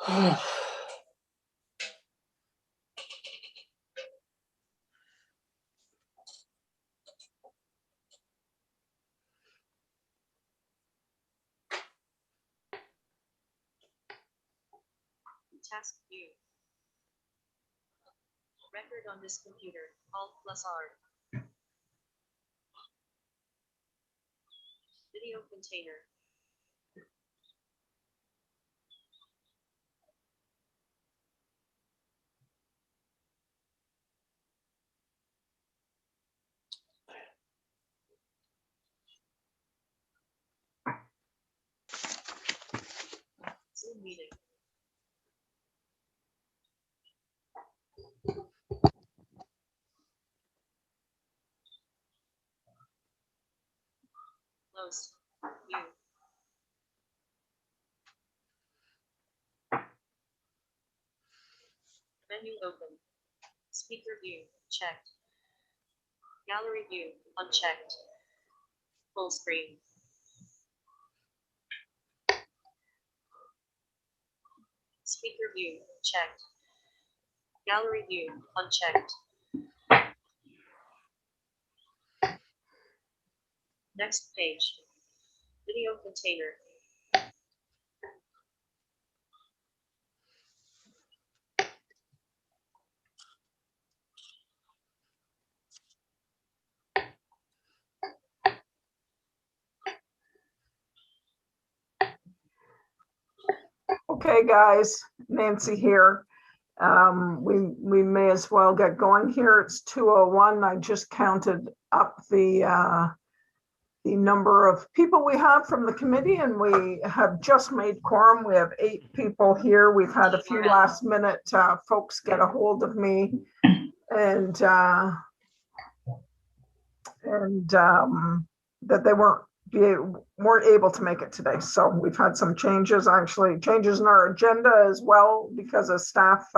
Task view. Record on this computer. Alt+R. Video container. Zoom meeting. Close. View. Menu open. Speaker view. Checked. Gallery view. Unchecked. Full screen. Speaker view. Checked. Gallery view. Unchecked. Next page. Video container. Okay, guys, Nancy here. We may as well get going here. It's 2:01. I just counted up the number of people we have from the committee, and we have just made quorum. We have 8 people here. We've had a few last minute folks get a hold of me and that they weren't able to make it today. So we've had some changes, actually changes in our agenda as well because of staff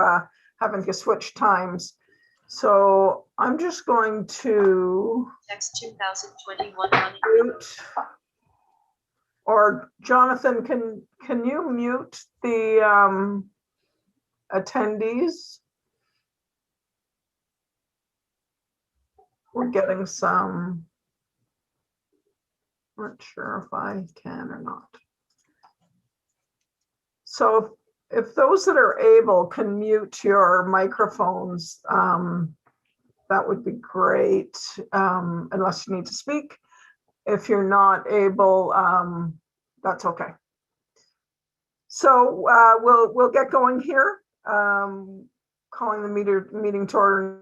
having to switch times. So I'm just going to Text 2021 mute, or Jonathan, can you mute the attendees? We're getting some, not sure if I can or not. So if those that are able can mute your microphones, that would be great, unless you need to speak. If you're not able, that's okay. So we'll get going here. Calling the meeting to order.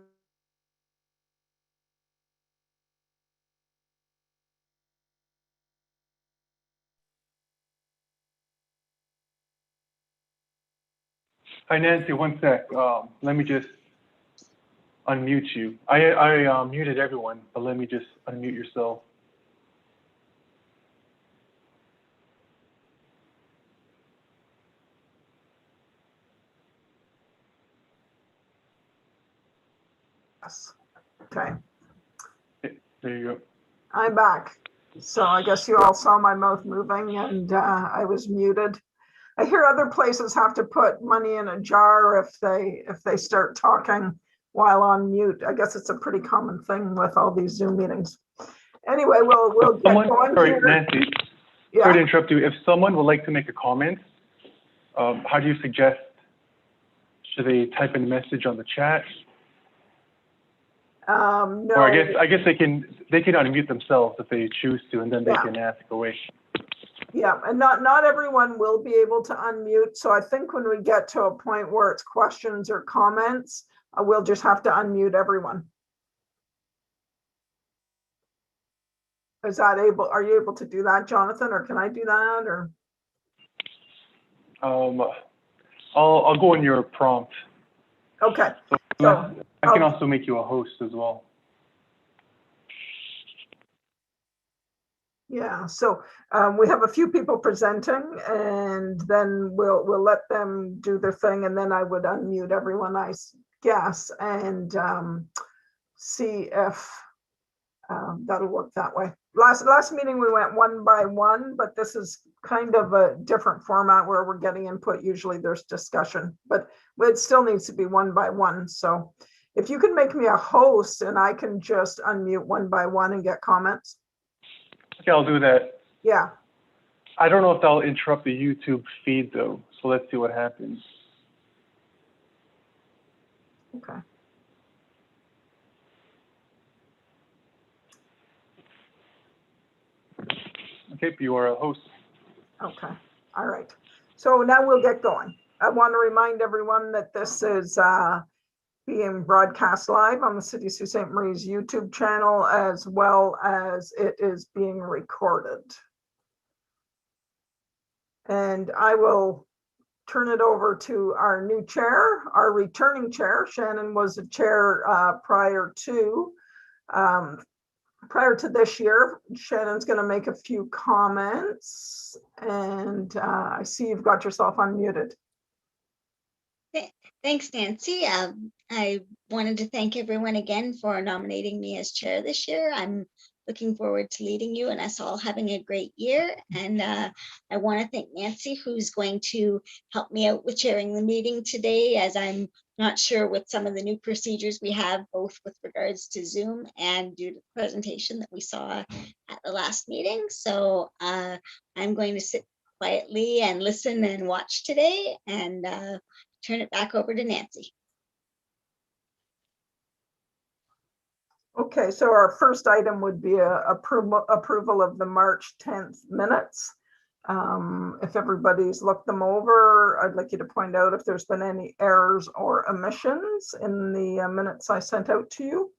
Hi, Nancy, one sec. Let me just unmute you. I muted everyone, but let me just unmute yourself. Yes. Okay. There you go. I'm back. So I guess you all saw my mouth moving and I was muted. I hear other places have to put money in a jar if they start talking while on mute. I guess it's a pretty common thing with all these Zoom meetings. Anyway, we'll get going sorry, here. Nancy, Yeah. Sorry to interrupt you. If someone would like to make a comment, how do you suggest? Should they type in a message on the chat? No. Or I guess they can unmute themselves if they choose to, and then they can ask away. Yeah, and not everyone will be able to unmute. So I think when we get to a point where it's questions or comments, we'll just have to unmute everyone. Is that able? Are you able to do that, Jonathan, or can I do that? Or I'll go in your prompt. okay. So I can also make you a host as well. Yeah, so we have a few people presenting, and then we'll let them do their thing, and then I would unmute everyone, I guess, and see if that'll work that way. Last meeting, we went one by one, but this is kind of a different format where we're getting input. Usually there's discussion, but it still needs to be one by one. So if you can make me a host and I can just unmute one by one and get comments. Okay, I'll do that. Yeah. I don't know if that'll interrupt the YouTube feed though, so let's see what happens. Okay. Okay, you are a host. Okay. All right. So now we'll get going. I want to remind everyone that this is being broadcast live on the City of Sault Ste. Marie's YouTube channel, as well as it is being recorded. And I will turn it over to our new chair, our returning chair. Shannon was a chair prior to this year. Shannon's going to make a few comments, and I see you've got yourself unmuted. Thanks, Nancy. I wanted to thank everyone again for nominating me as chair this year. I'm looking forward to leading you and us all having a great year. And I want to thank Nancy, who's going to help me out with chairing the meeting today, as I'm not sure with some of the new procedures we have, both with regards to Zoom and due to the presentation that we saw at the last meeting. So I'm going to sit quietly and listen and watch today, and turn it back over to Nancy. Okay, so our first item would be approval of the March 10th minutes. If everybody's looked them over, I'd like you to point out if there's been any errors or omissions in the minutes I sent out to you.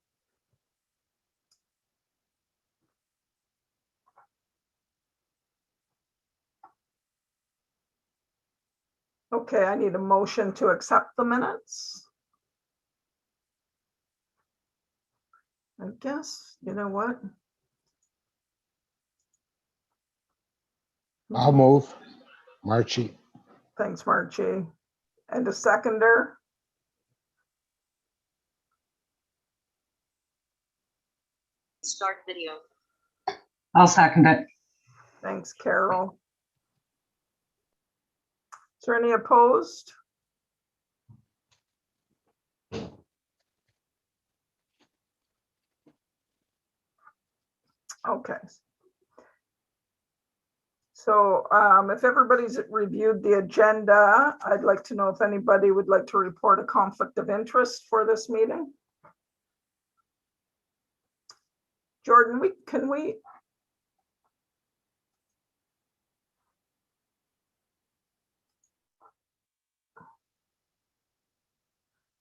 Okay, I need a motion to accept the minutes. I guess, you know what? I'll move. Marchie. Thanks, Marchie. And a seconder? Start video. I'll second it. Thanks, Carol. Is there any opposed? Okay. So if everybody's reviewed the agenda, I'd like to know if anybody would like to report a conflict of interest for this meeting. Jordan, can we?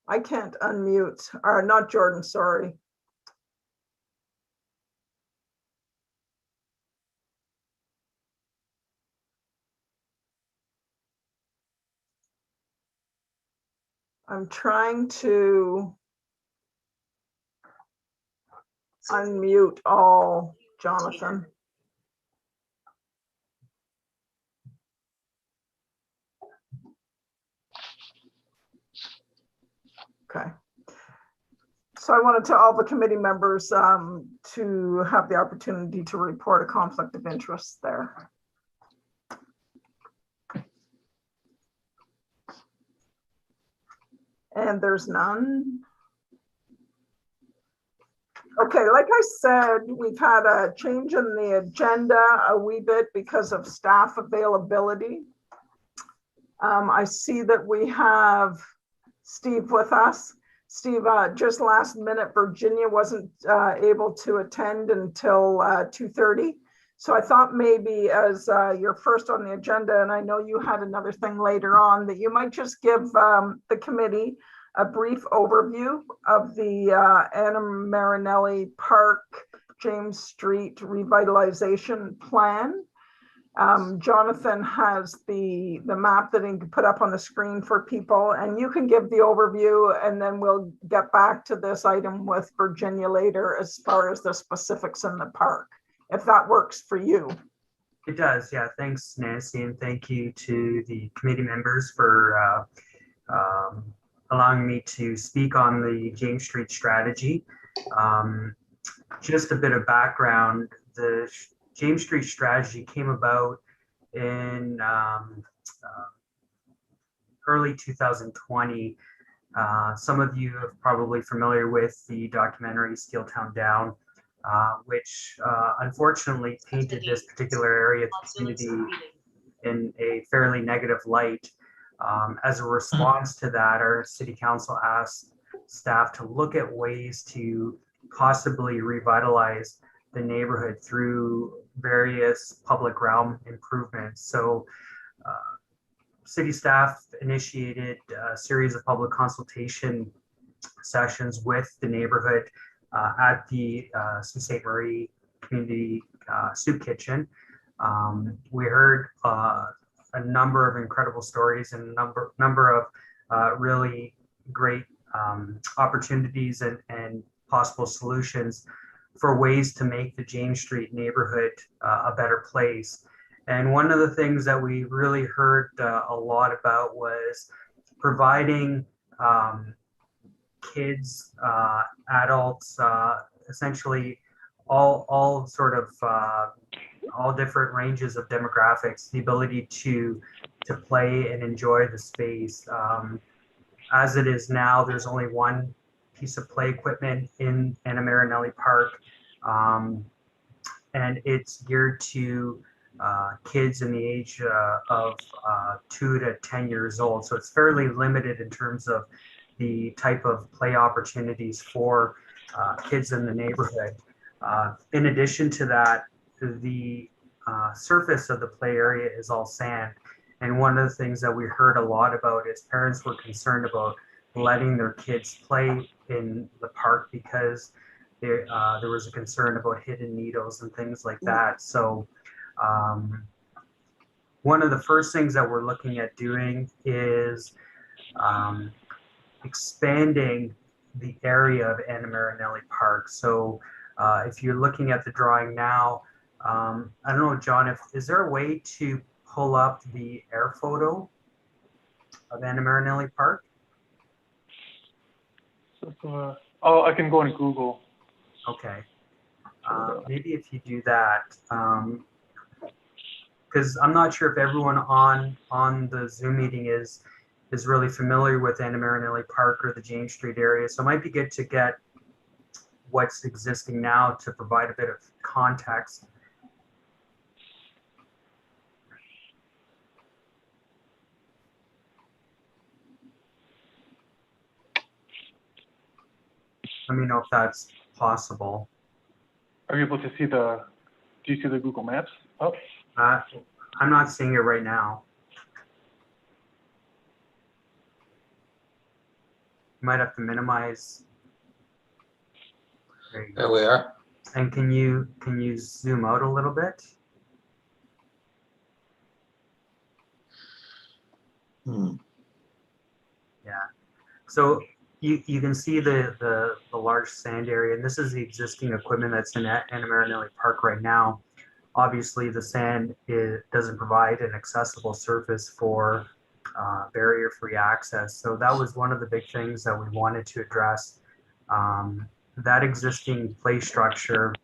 I can't unmute, or not Jordan, sorry. I'm trying to unmute all, Jonathan. Okay. So I wanted to all the committee members to have the opportunity to report a conflict of interest there. And there's none. Okay, like I said, we've had a change in the agenda a wee bit because of staff availability. I see that we have Steve with us. Steve, just last minute, Virginia wasn't able to attend until 2:30. So I thought maybe as you're first on the agenda, and I know you had another thing later on, that you might just give the committee a brief overview of the Anna Marinelli Park, James Street revitalization plan. Jonathan has the map that he can put up on the screen for people, and you can give the overview, and then we'll get back to this item with Virginia later as far as the specifics in the park, if that works for you. It does, yeah. Thanks, Nancy, and thank you to the committee members for allowing me to speak on the James Street strategy. just a bit of background, the James Street strategy came about in early 2020. Some of you are probably familiar with the documentary Steel Town Down, which unfortunately painted this particular area of the community in a fairly negative light. As a response to that, our city council asked staff to look at ways to possibly revitalize the neighborhood through various public realm improvements. So city staff initiated a series of public consultation sessions with the neighborhood at the Sault Ste. Marie Community Soup Kitchen. We heard a number of incredible stories and a number of really great opportunities and possible solutions for ways to make the James Street neighborhood a better place. And one of the things that we really heard a lot about was providing kids, adults, essentially all sort of all different ranges of demographics, the ability to play and enjoy the space. As it is now, there's only one piece of play equipment in Anna Marinelli Park, and it's geared to kids in the age of 2 to 10 years old. So it's fairly limited in terms of the type of play opportunities for kids in the neighborhood. In addition to that, the surface of the play area is all sand. And one of the things that we heard a lot about is parents were concerned about letting their kids play in the park because there was a concern about hidden needles and things like that. So one of the first things that we're looking at doing is expanding the area of Anna Marinelli Park. So if you're looking at the drawing now, I don't know, John, is there a way to pull up the air photo of Anna Marinelli Park? So, oh, I can go on Google. Okay. Maybe if you do that, because I'm not sure if everyone on the Zoom meeting is really familiar with Anna Marinelli Park or the James Street area. So it might be good to get what's existing now to provide a bit of context. Let me know if that's possible. Are you able to see do you see the Google Maps? Oh. I'm not seeing it right now. You might have to minimize. There you go. There we are. And can you zoom out a little bit? Yeah. So you can see the large sand area, and this is the existing equipment that's in Anna Marinelli Park right now. Obviously, the sand doesn't provide an accessible surface for barrier-free access. So that was one of the big things that we wanted to address. That existing play structure,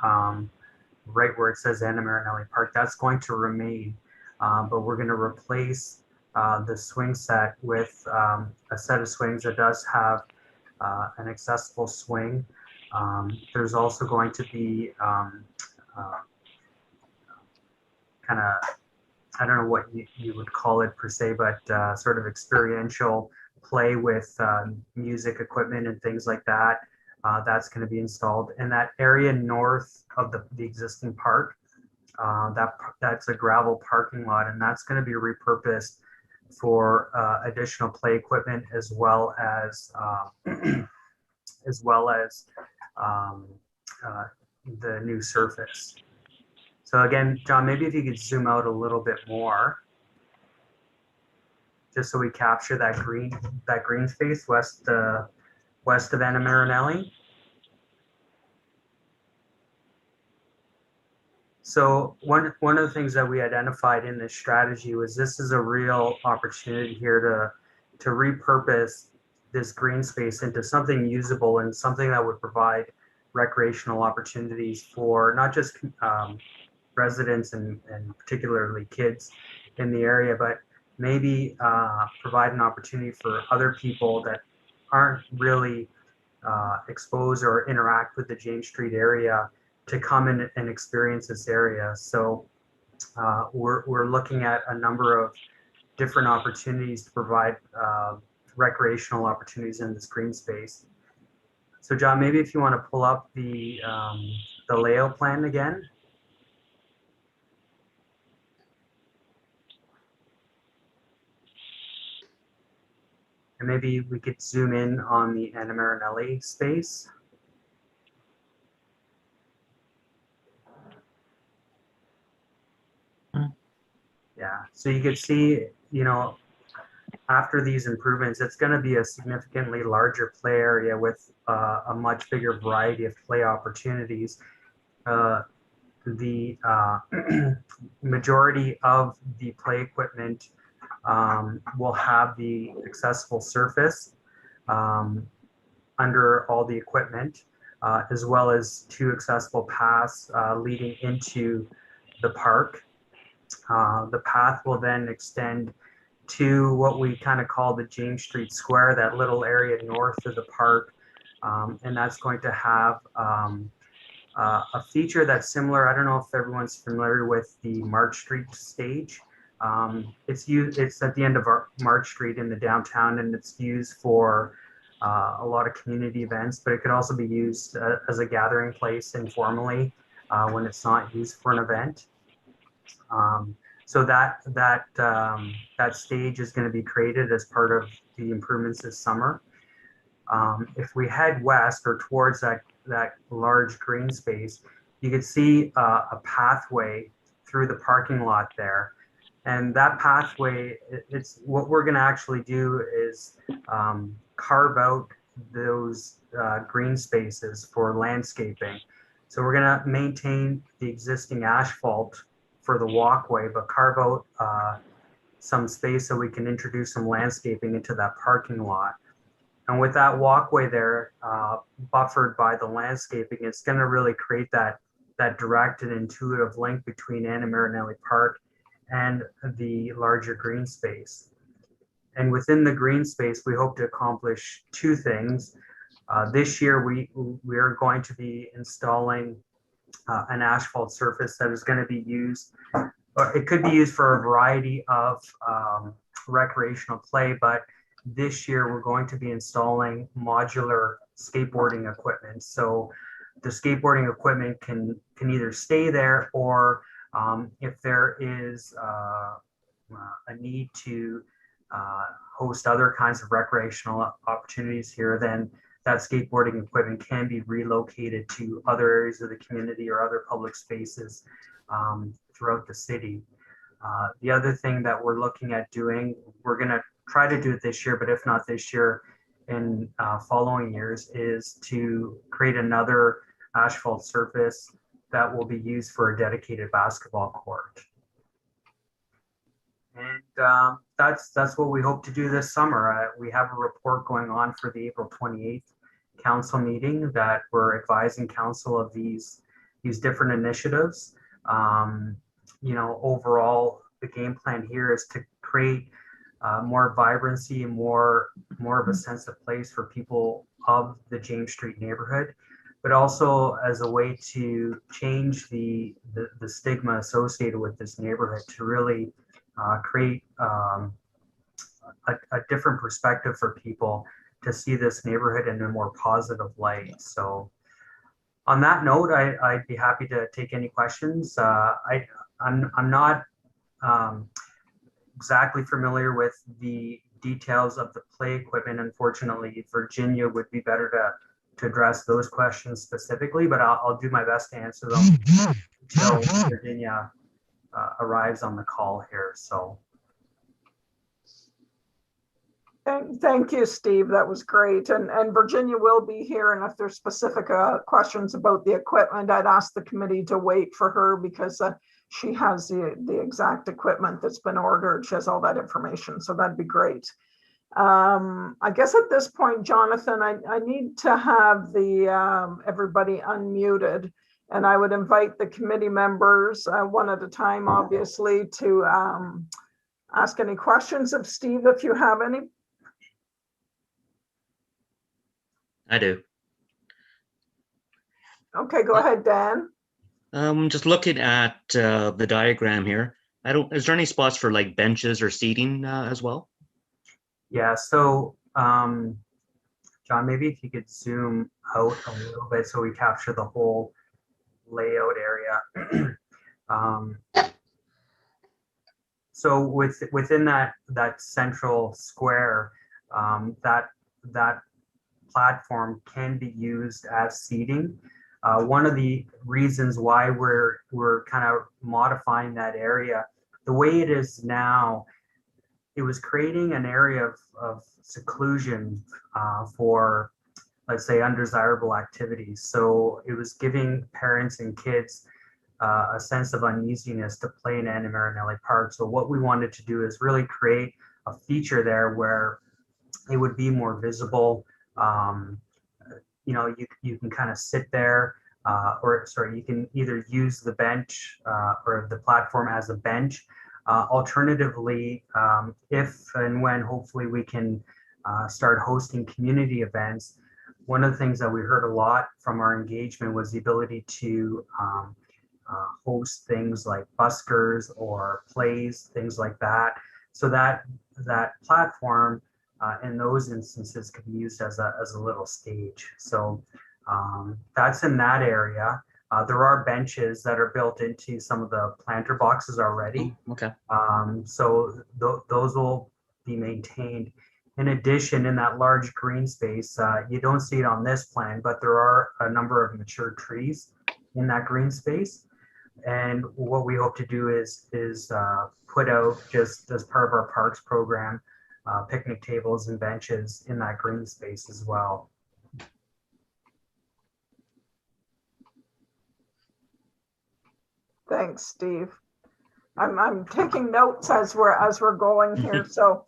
right where it says Anna Marinelli Park, that's going to remain, but we're going to replace the swing set with a set of swings that does have an accessible swing. There's also going to be kind of, I don't know what you would call it per se, but sort of experiential play with music equipment and things like that. That's going to be installed. And that area north of the existing park, that's a gravel parking lot, and that's going to be repurposed for additional play equipment as well as the new surface. So again, John, maybe if you could zoom out a little bit more, just so we capture that green space west of Anna Marinelli. So one of the things that we identified in this strategy was this is a real opportunity here to repurpose this green space into something usable and something that would provide recreational opportunities for not just residents and particularly kids in the area, but maybe provide an opportunity for other people that aren't really expose or interact with the James Street area to come in and experience this area. So we're looking at a number of different opportunities to provide recreational opportunities in this green space. So John, maybe if you want to pull up the layout plan again. And maybe we could zoom in on the Anna Marinelli space. Yeah, so you could see, you know, after these improvements, it's going to be a significantly larger play area with a much bigger variety of play opportunities. The majority of the play equipment will have the accessible surface under all the equipment, as well as 2 accessible paths leading into the park. The path will then extend to what we kind of call the James Street Square, that little area north of the park. And that's going to have a feature that's similar. I don't know if everyone's familiar with the March Street stage. It's at the end of our March Street in the downtown, and it's used for a lot of community events, but it could also be used as a gathering place informally when it's not used for an event. So that stage is going to be created as part of the improvements this summer. If we head west or towards that large green space, you can see a pathway through the parking lot there. And that pathway, it's what we're going to actually do is carve out those green spaces for landscaping. So we're going to maintain the existing asphalt for the walkway, but carve out some space so we can introduce some landscaping into that parking lot. And with that walkway there, buffered by the landscaping, it's going to really create that direct and intuitive link between Anna Marinelli Park and the larger green space. And within the green space, we hope to accomplish 2 things. This year, we are going to be installing an asphalt surface that is going to be used, or it could be used for a variety of recreational play, but this year we're going to be installing modular skateboarding equipment. So the skateboarding equipment can either stay there, or if there is a need to host other kinds of recreational opportunities here, then that skateboarding equipment can be relocated to other areas of the community or other public spaces throughout the city. The other thing that we're looking at doing, we're going to try to do it this year, but if not this year, in following years, is to create another asphalt surface that will be used for a dedicated basketball court. And that's what we hope to do this summer. We have a report going on for the April 28th council meeting that we're advising council of these different initiatives. You know, overall, the game plan here is to create more vibrancy and more of a sense of place for people of the James Street neighborhood, but also as a way to change the stigma associated with this neighborhood, to really create a different perspective for people to see this neighborhood in a more positive light. So on that note, I'd be happy to take any questions. I'm not exactly familiar with the details of the play equipment. Unfortunately, Virginia would be better to address those questions specifically, but I'll do my best to answer them until Virginia arrives on the call here. So. Thank you, Steve. That was great. And Virginia will be here. And if there's specific questions about the equipment, I'd ask the committee to wait for her, because she has the exact equipment that's been ordered. She has all that information. So that'd be great. I guess at this point, Jonathan, I need to have the everybody unmuted. And I would invite the committee members, one at a time, obviously, to ask any questions of Steve, if you have any. I do. Okay, go ahead, Dan. Just looking at the diagram here, is there any spots for like benches or seating as well? Yeah, so John, maybe if you could zoom out a little bit so we capture the whole layout area. So within that central square, that platform can be used as seating. One of the reasons why we're kind of modifying that area, the way it is now, it was creating an area of seclusion for, let's say, undesirable activities. So it was giving parents and kids a sense of uneasiness to play in Anna Marinelli Park. So what we wanted to do is really create a feature there where it would be more visible. You know, you can kind of sit there, or sorry, you can either use the bench or the platform as a bench. Alternatively, if and when hopefully we can start hosting community events, one of the things that we heard a lot from our engagement was the ability to host things like buskers or plays, things like that. So that platform in those instances could be used as a little stage. So that's in that area. There are benches that are built into some of the planter boxes already. Okay. So those will be maintained. In addition, in that large green space, you don't see it on this plan, but there are a number of mature trees in that green space. And what we hope to do is put out, just as part of our parks program, picnic tables and benches in that green space as well. Thanks, Steve. I'm taking notes as we're going here. So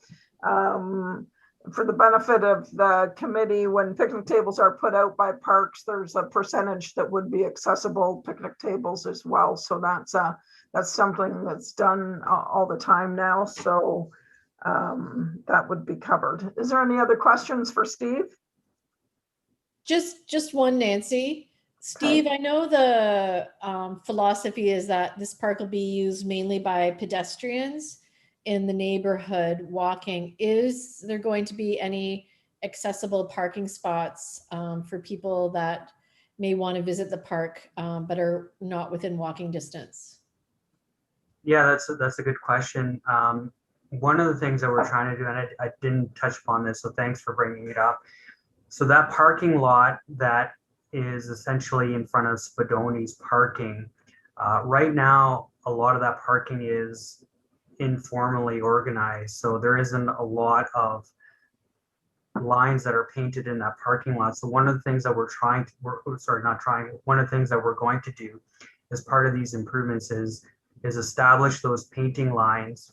for the benefit of the committee, when picnic tables are put out by parks, there's a percentage that would be accessible picnic tables as well. So that's something that's done all the time now. So that would be covered. Is there any other questions for Steve? Just one, Nancy. Steve, I know the philosophy is that this park will be used mainly by pedestrians in the neighborhood walking. Is there going to be any accessible parking spots for people that may want to visit the park but are not within walking distance? Yeah, that's a good question. One of the things that we're trying to do, and I didn't touch upon this, so thanks for bringing it up. So that parking lot that is essentially in front of Spadoni's parking, right now, a lot of that parking is informally organized. So there isn't a lot of lines that are painted in that parking lot. So one of the things that one of the things that we're going to do as part of these improvements is establish those painting lines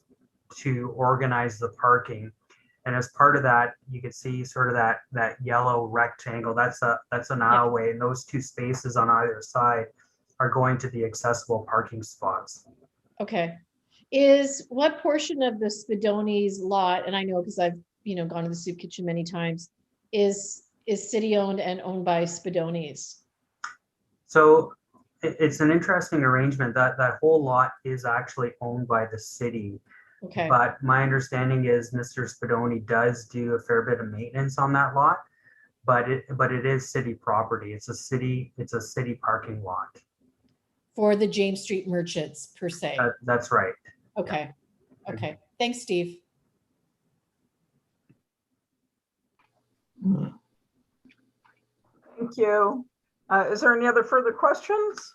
to organize the parking. And as part of that, you can see sort of that yellow rectangle. That's an aisleway, and those two spaces on either side are going to be accessible parking spots. Okay. What portion of the Spadoni's lot, and I know because I've gone to the soup kitchen many times, is city owned and owned by Spadoni's? So it's an interesting arrangement. That whole lot is actually owned by the city. Okay. But my understanding is Mr. Spadoni does do a fair bit of maintenance on that lot, but it is city property. It's a city parking lot. For the James Street merchants per se. That's right. Okay. Okay. Thanks, Steve. Thank you. Is there any other further questions?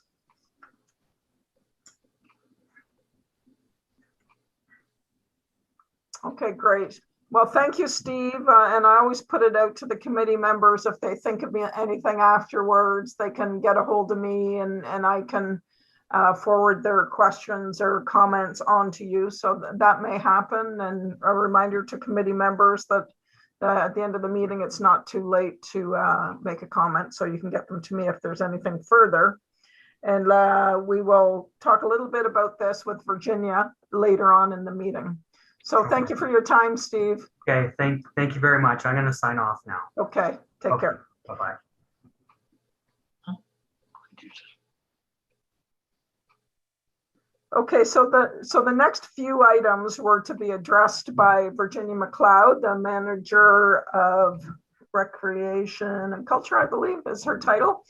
Okay, great. Well, thank you, Steve. And I always put it out to the committee members. If they think of anything afterwards, they can get a hold of me and I can forward their questions or comments on to you. So that may happen. And a reminder to committee members that at the end of the meeting, it's not too late to make a comment, so you can get them to me if there's anything further. And we will talk a little bit about this with Virginia later on in the meeting. So thank you for your time, Steve. Okay, thank you very much. I'm going to sign off now. Okay, take Okay. care. Bye-bye. Okay, so the next few items were to be addressed by Virginia McLeod, the manager of Recreation and Culture, I believe is her title.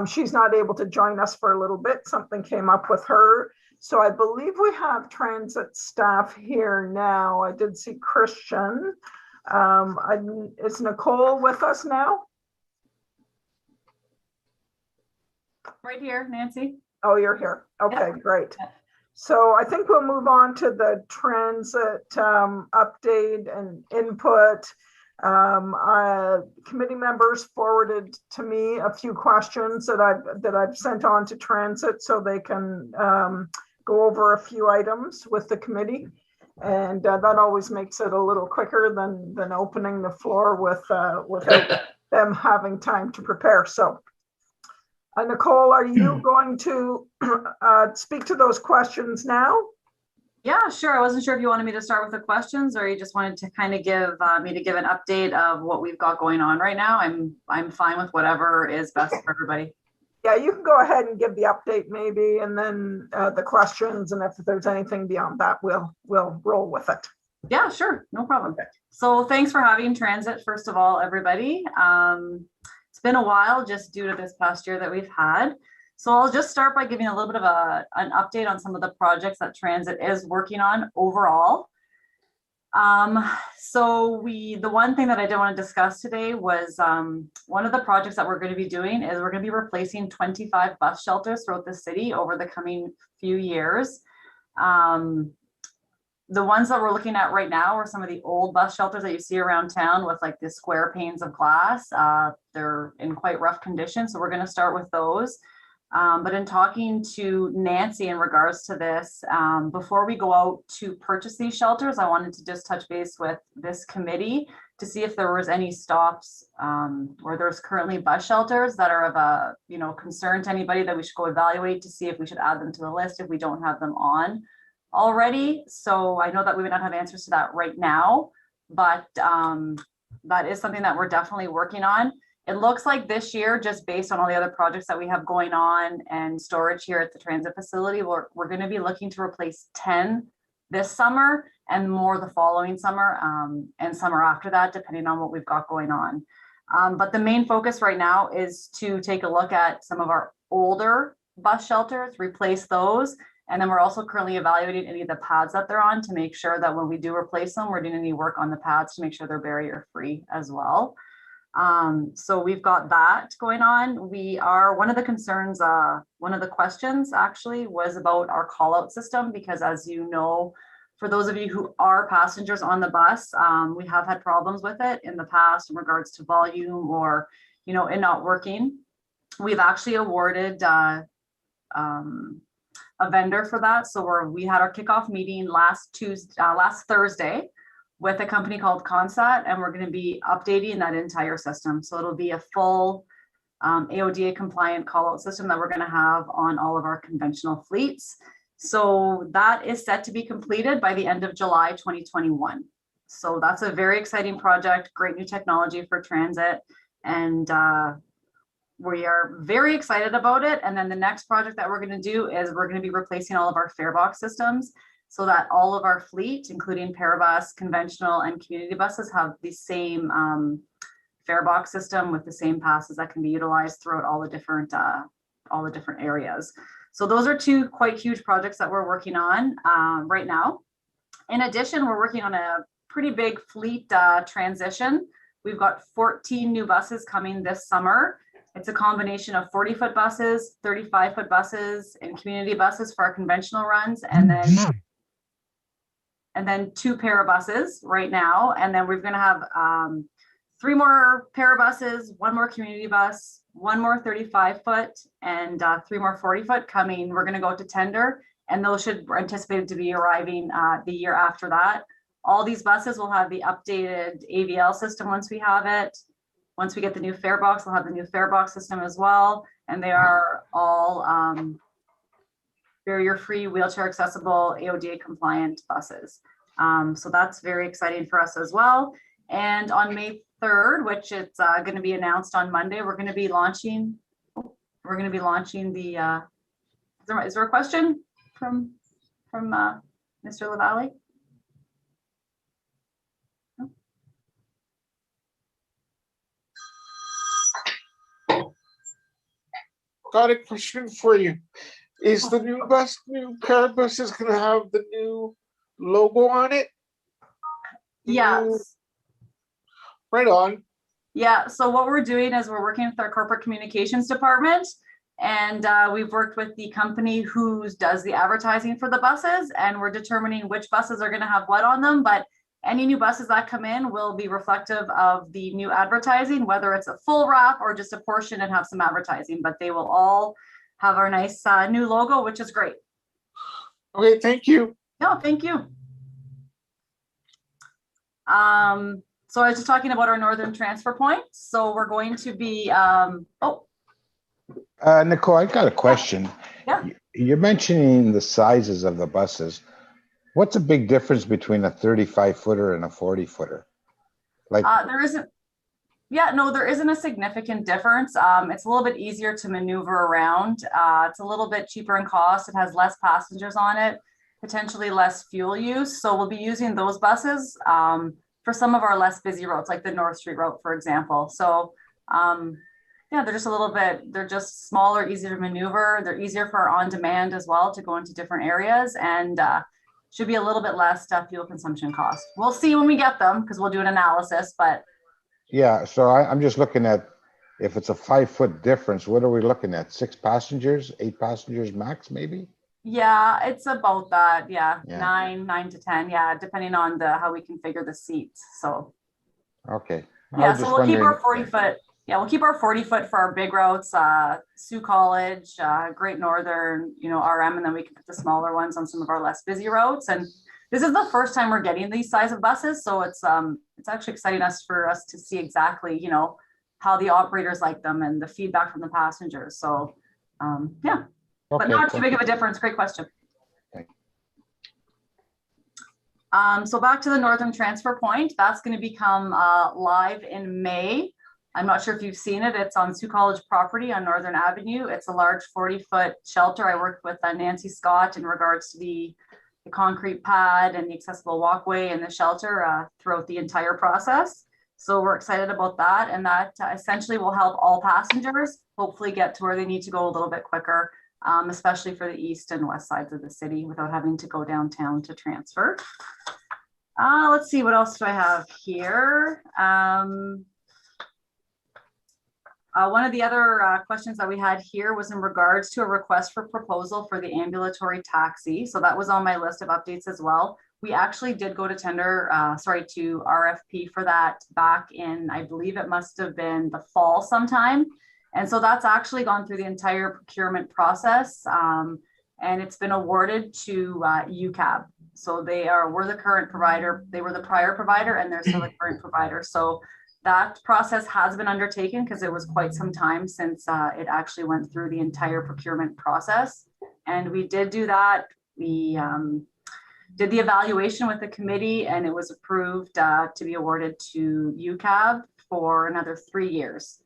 She's not able to join us for a little bit. Something came up with her. So I believe we have transit staff here now. I did see Christian. Is Nicole with us now? Right here, Nancy. Oh, you're here. Okay, great. So I think we'll move on to the transit update and input. Committee members forwarded to me a few questions that I've sent on to transit so they can go over a few items with the committee. And that always makes it a little quicker than opening the floor without them having time to prepare. So Nicole, are you going to speak to those questions now? Yeah, sure. I wasn't sure if you wanted me to start with the questions or you just wanted to kind of give me to give an update of what we've got going on right now. I'm fine with whatever is best for everybody. Yeah, you can go ahead and give the update maybe, and then the questions, and if there's anything beyond that, we'll roll with it. Yeah, sure. No problem. Okay. So thanks for having transit, first of all, everybody. It's been a while just due to this past year that we've had. So I'll just start by giving a little bit of an update on some of the projects that transit is working on overall. So the one thing that I did want to discuss today was one of the projects that we're going to be doing is we're going to be replacing 25 bus shelters throughout the city over the coming few years. The ones that we're looking at right now are some of the old bus shelters that you see around town with like the square panes of glass. They're in quite rough condition, so we're going to start with those. But in talking to Nancy in regards to this, before we go out to purchase these shelters, I wanted to just touch base with this committee to see if there was any stops or there's currently bus shelters that are of a concern to anybody that we should go evaluate to see if we should add them to the list if we don't have them on already. So I know that we would not have answers to that right now, but that is something that we're definitely working on. It looks like this year, just based on all the other projects that we have going on and storage here at the transit facility, we're going to be looking to replace 10 this summer and more the following summer and summer after that, depending on what we've got going on. But the main focus right now is to take a look at some of our older bus shelters, replace those. And then we're also currently evaluating any of the pads that they're on to make sure that when we do replace them, we're doing any work on the pads to make sure they're barrier free as well. So we've got that going on. One of the concerns, one of the questions actually was about our call out system, because as you know, for those of you who are passengers on the bus, we have had problems with it in the past in regards to volume or, it not working. We've actually awarded a vendor for that. So we had our kickoff meeting last Thursday with a company called Consat, and we're going to be updating that entire system. So it'll be a full AODA compliant call out system that we're going to have on all of our conventional fleets. So that is set to be completed by the end of July 2021. So that's a very exciting project, great new technology for transit, and we are very excited about it. And then the next project that we're going to do is we're going to be replacing all of our fare box systems so that all of our fleet, including Parabus, conventional, and community buses, have the same fare box system with the same passes that can be utilized throughout all the different areas. So those are two quite huge projects that we're working on right now. In addition, we're working on a pretty big fleet transition. We've got 14 new buses coming this summer. It's a combination of 40-foot buses, 35-foot buses, and community buses for our conventional runs, and then 2 Parabuses right now. And then we're going to have 3 more Parabuses, 1 more community bus, 1 more 35-foot, and 3 more 40-foot coming. We're going to go to tender, and those should be anticipated to be arriving the year after that. All these buses will have the updated AVL system once we have it. Once we get the new fare box, we'll have the new fare box system as well. And they are all barrier-free, wheelchair accessible, AODA compliant buses. So that's very exciting for us as well. And on May 3rd, which it's going to be announced on Monday, we're going to be launching the, is there a question from Mr. LaValle? Got a question for you. Is the new pair of buses gonna have the new logo on it? Yes. Right on. Yeah, so what we're doing is we're working with our corporate communications department, and we've worked with the company who does the advertising for the buses, and we're determining which buses are gonna have what on them, but any new buses that come in will be reflective of the new advertising, whether it's a full wrap or just a portion and have some advertising, but they will all have our nice new logo, which is great. Okay, thank you. No, thank you. So I was just talking about our northern transfer point. So we're going to be, Nicole, I got a question. Yeah. You're mentioning the sizes of the buses. What's a big difference between a 35-footer and a 40-footer? Like there isn't. Yeah, no, there isn't a significant difference. It's a little bit easier to maneuver around. It's a little bit cheaper in cost. It has less passengers on it, potentially less fuel use. So we'll be using those buses for some of our less busy roads, like the North Street route, for example. So yeah, they're just a little bit, they're just smaller, easier to maneuver. They're easier for on demand as well to go into different areas, and should be a little bit less fuel consumption cost. We'll see when we get them because we'll do an analysis, but yeah, so I'm just looking at, if it's a 5-foot difference, what are we looking at? 6 passengers, 8 passengers max, maybe? yeah, it's about that. Yeah, Yeah. 9 to 10. Yeah, depending on how we configure the seats. So Okay. yeah, so we'll keep our 40-foot. Yeah, we'll keep our 40-foot for our big routes, Sioux College, Great Northern, RM, and then we can put the smaller ones on some of our less busy routes. And this is the first time we're getting these size of buses, so it's actually exciting for us to see exactly, how the operators like them and the feedback from the passengers. So yeah, Okay, but not too big of a difference. Great question. Thank So back to the northern transfer point, that's going to become live in May. I'm not sure if you've seen it. It's on Sioux College property on Northern Avenue. It's a large 40-foot shelter. I worked with Nancy Scott in regards to the concrete pad and the accessible walkway and the shelter throughout the entire process. So we're excited about that. And that essentially will help all passengers hopefully get to where they need to go a little bit quicker, especially for the east and west sides of the city without having to go downtown to transfer. Let's see, what else do I have here? One of the other questions that we had here was in regards to a request for proposal for the ambulatory taxi. So that was on my list of updates as well. We actually did go to to RFP for that back in, I believe it must have been the fall sometime. And so that's actually gone through the entire procurement process. And it's been awarded to UCAB. So we're the current provider. They were the prior provider and they're still the current provider. So that process has been undertaken because it was quite some time since it actually went through the entire procurement process. And we did do that. We did the evaluation with the committee and it was approved to be awarded to UCAB for another 3 years.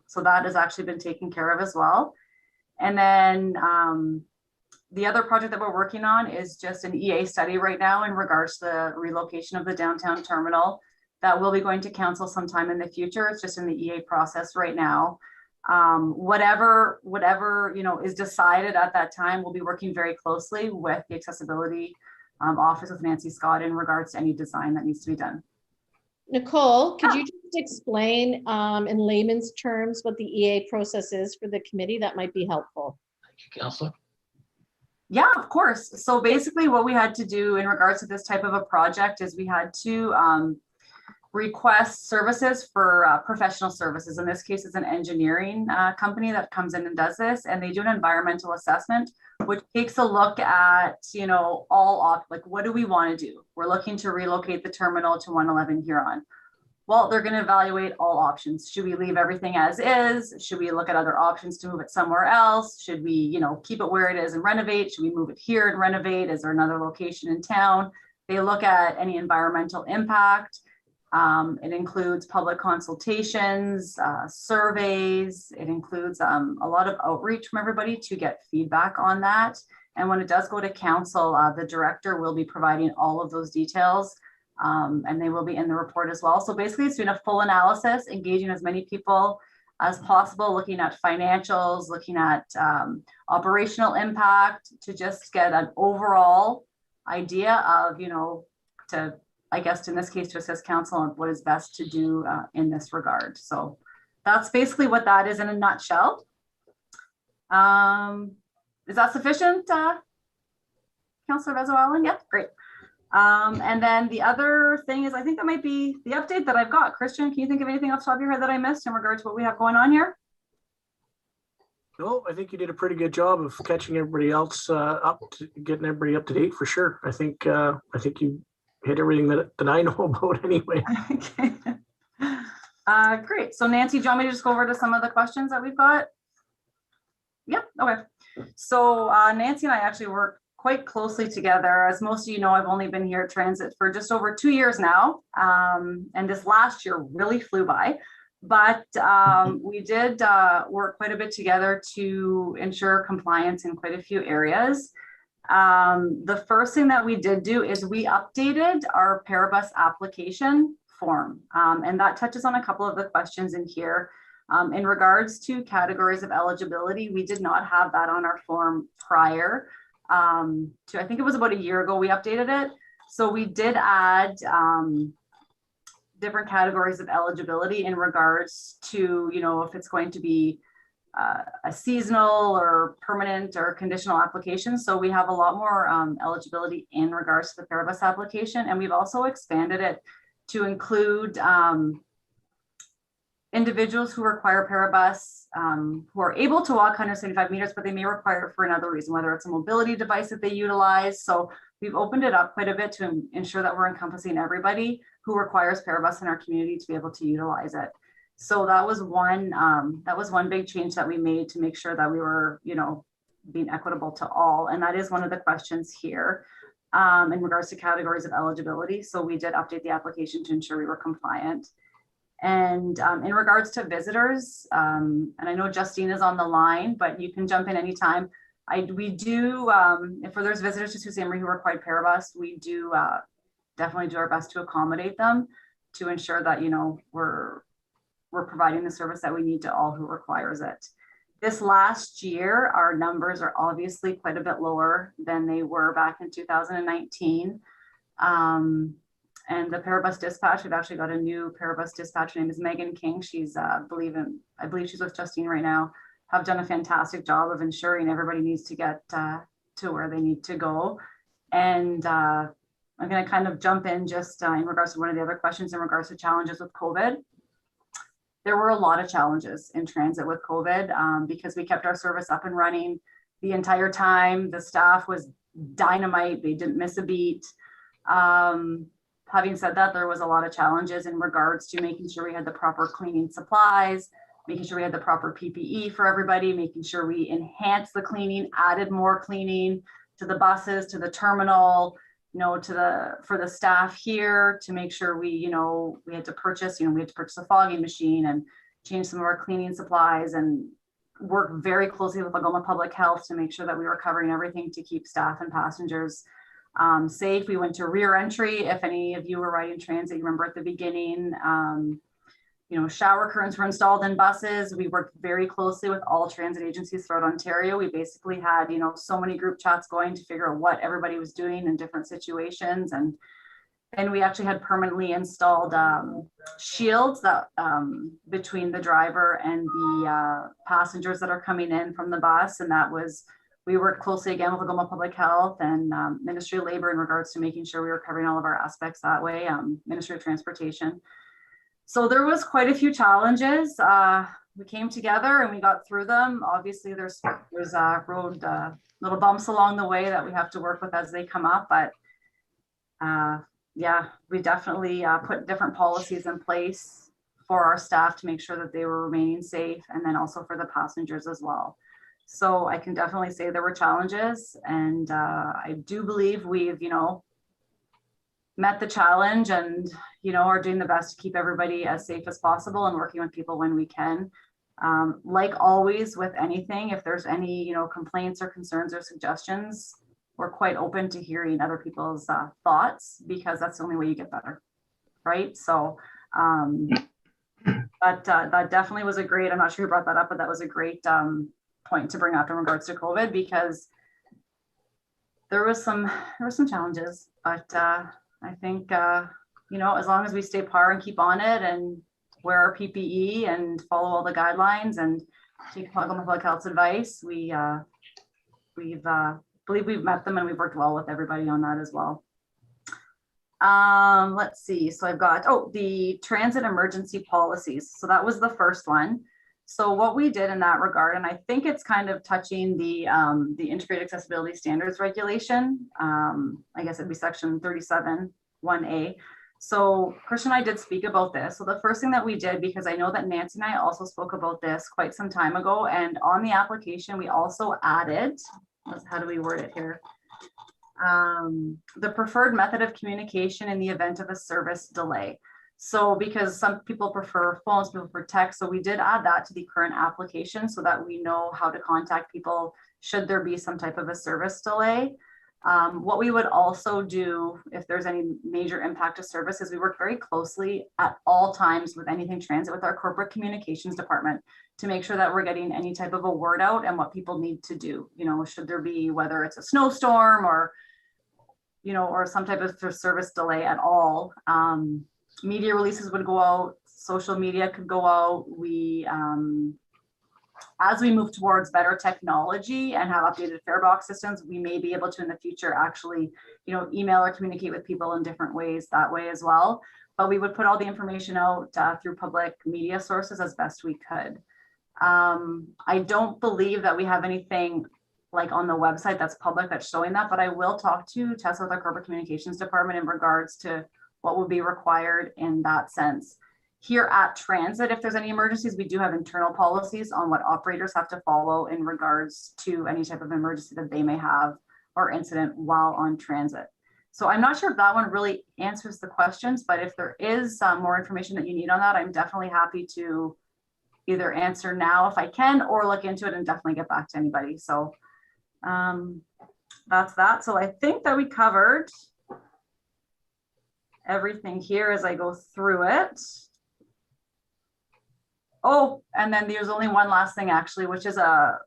So that has actually been taken care of as well. And then the other project that we're working on is just an EA study right now in regards to the relocation of the downtown terminal. That will be going to council sometime in the future. It's just in the EA process right now. Whatever is decided at that time, we'll be working very closely with the accessibility office with Nancy Scott in regards to any design that needs to be done. Nicole, could you just explain in layman's terms what the EA process is for the committee? That might be helpful. Thank you, Councillor. Yeah, of course. So basically what we had to do in regards to this type of a project is we had to request services for professional services. In this case, it's an engineering company that comes in and does this, and they do an environmental assessment, which takes a look at, you know, like, what do we want to do? We're looking to relocate the terminal to 111 Huron. Well, they're going to evaluate all options. Should we leave everything as is? Should we look at other options to move it somewhere else? Should we, you know, keep it where it is and renovate? Should we move it here and renovate? Is there another location in town? They look at any environmental impact. It includes public consultations, surveys. It includes a lot of outreach from everybody to get feedback on that. And when it does go to council, the director will be providing all of those details, and they will be in the report as well. So basically it's doing a full analysis, engaging as many people as possible, looking at financials, looking at operational impact, to just get an overall idea of, you know, I guess in this case, to assist council on what is best to do in this regard. So that's basically what that is in a nutshell. Is that sufficient, Councillor Vezo-Allen? Yep, great. And then the other thing is, I think that might be the update that I've got. Christian, can you think of anything off the top of your head that I missed in regard to what we have going on here? No, I think you did a pretty good job of catching everybody else getting everybody up to date for sure. I think you hit everything that I know about anyway. Okay. Great. So Nancy, do you want me to just go over to some of the questions that we've got? Yep. Okay. So Nancy and I actually work quite closely together. As most of you know, I've only been here at Transit for just over 2 years now. And this last year really flew by. But we did work quite a bit together to ensure compliance in quite a few areas. The first thing that we did do is we updated our Parabus application form. And that touches on a couple of the questions in here. In regards to categories of eligibility, we did not have that on our form prior to, I think it was about a year ago, we updated it. So we did add different categories of eligibility in regards to, you know, if it's going to be a seasonal or permanent or conditional application. So we have a lot more eligibility in regards to the Parabus application. And we've also expanded it to include individuals who require Parabus, who are able to walk 175 meters, but they may require it for another reason, whether it's a mobility device that they utilize. So we've opened it up quite a bit to ensure that we're encompassing everybody who requires Parabus in our community to be able to utilize it. So that was one big change that we made to make sure that we were, you know, being equitable to all. And that is one of the questions here in regards to categories of eligibility. So we did update the application to ensure we were compliant. And in regards to visitors, and I know Justine is on the line, but you can jump in anytime. We do, if there's visitors to Sault Ste. Marie who require Parabus, we do definitely do our best to accommodate them to ensure that, you know, we're providing the service that we need to all who requires it. This last year, our numbers are obviously quite a bit lower than they were back in 2019. And the Parabus dispatch, we've actually got a new Parabus dispatch. Her name is Megan King. She's, I believe she's with Justine right now, have done a fantastic job of ensuring everybody needs to get to where they need to go. And I'm going to kind of jump in just in regards to one of the other questions in regards to challenges with COVID. There were a lot of challenges in transit with COVID because we kept our service up and running the entire time. The staff was dynamite. They didn't miss a beat. Having said that, there was a lot of challenges in regards to making sure we had the proper cleaning supplies, making sure we had the proper PPE for everybody, making sure we enhanced the cleaning, added more cleaning to the buses, to the terminal, you know, for the staff here to make sure we, you know, we had to purchase a fogging machine and change some of our cleaning supplies and work very closely with Algoma Public Health to make sure that we were covering everything to keep staff and passengers safe. We went to rear entry. If any of you were riding transit, you remember at the beginning, you know, shower curtains were installed in buses. We worked very closely with all transit agencies throughout Ontario. We basically had, you know, so many group chats going to figure out what everybody was doing in different situations. And then we actually had permanently installed shields that between the driver and the passengers that are coming in from the bus. And that was We worked closely again with Algoma Public Health and Ministry of Labor in regards to making sure we were covering all of our aspects that way, Ministry of Transportation. So there was quite a few challenges. We came together and we got through them. Obviously there's road little bumps along the way that we have to work with as they come up, but yeah, we definitely put different policies in place for our staff to make sure that they were remaining safe, and then also for the passengers as well. So I can definitely say there were challenges, and I do believe we've, met the challenge and, are doing the best to keep everybody as safe as possible and working with people when we can. Like always with anything, if there's any, complaints or concerns or suggestions, we're quite open to hearing other people's thoughts, because that's the only way you get better, right? So that definitely was a great, I'm not sure who brought that up, but that was a great point to bring up in regards to COVID, because there was some challenges, but I think, as long as we stay par and keep on it and wear our PPE and follow all the guidelines and take public health's advice, we believe we've met them and we've worked well with everybody on that as well. Let's see. So I've got, the transit emergency policies. So that was the first one. So what we did in that regard, and I think it's kind of touching the integrated accessibility standards regulation. I guess it'd be section 37(1)A. So Christian and I did speak about this. So the first thing that we did, because I know that Nancy and I also spoke about this quite some time ago, and on the application, we also added, how do we word it here? The preferred method of communication in the event of a service delay. So because some people prefer phones, people prefer text, so we did add that to the current application so that we know how to contact people should there be some type of a service delay. What we would also do if there's any major impact to service is we work very closely at all times with anything transit with our corporate communications department to make sure that we're getting any type of a word out and what people need to do, should there be, whether it's a snowstorm or, or some type of service delay at all. Media releases would go out, social media could go out. We, as we move towards better technology and have updated fare box systems, we may be able to in the future actually, email or communicate with people in different ways that way as well. But we would put all the information out through public media sources as best we could. I don't believe that we have anything like on the website that's public that's showing that, but I will talk to Tessa with our corporate communications department in regards to what would be required in that sense. Here at Transit, if there's any emergencies, we do have internal policies on what operators have to follow in regards to any type of emergency that they may have or incident while on transit. So I'm not sure if that one really answers the questions, but if there is more information that you need on that, I'm definitely happy to either answer now if I can, or look into it and definitely get back to anybody. So that's that. So I think that we covered everything here as I go through it. Oh, and then there's only one last thing actually, which is a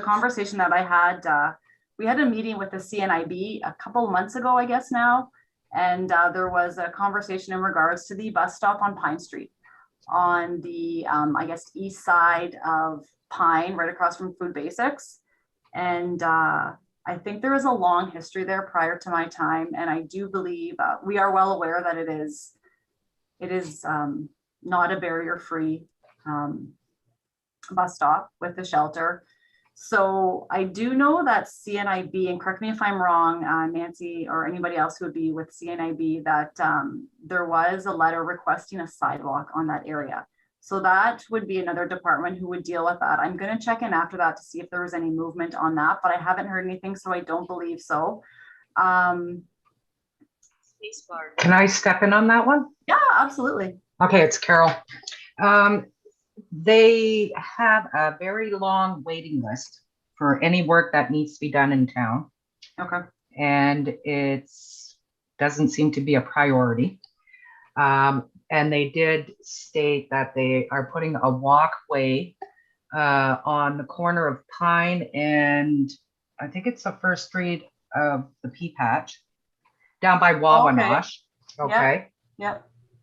conversation that I had. We had a meeting with the CNIB a couple of months ago, I guess now, and there was a conversation in regards to the bus stop on Pine Street on the, I guess, east side of Pine, right across from Food Basics. And I think there is a long history there prior to my time, and I do believe we are well aware that it is not a barrier-free bus stop with the shelter. So I do know that CNIB, and correct me if I'm wrong, Nancy or anybody else who would be with CNIB, that there was a letter requesting a sidewalk on that area. So that would be another department who would deal with that. I'm going to check in after that to see if there was any movement on that, but I haven't heard anything, so I don't believe so. Spacebar. Can I step in on that one? Yeah, absolutely. Okay, it's Carol. They have a very long waiting list for any work that needs to be done in town. Okay. And it doesn't seem to be a priority. And they did state that they are putting a walkway on the corner of Pine and I think it's the first street of the Pea Patch down by Wawanosh. Okay. Yeah.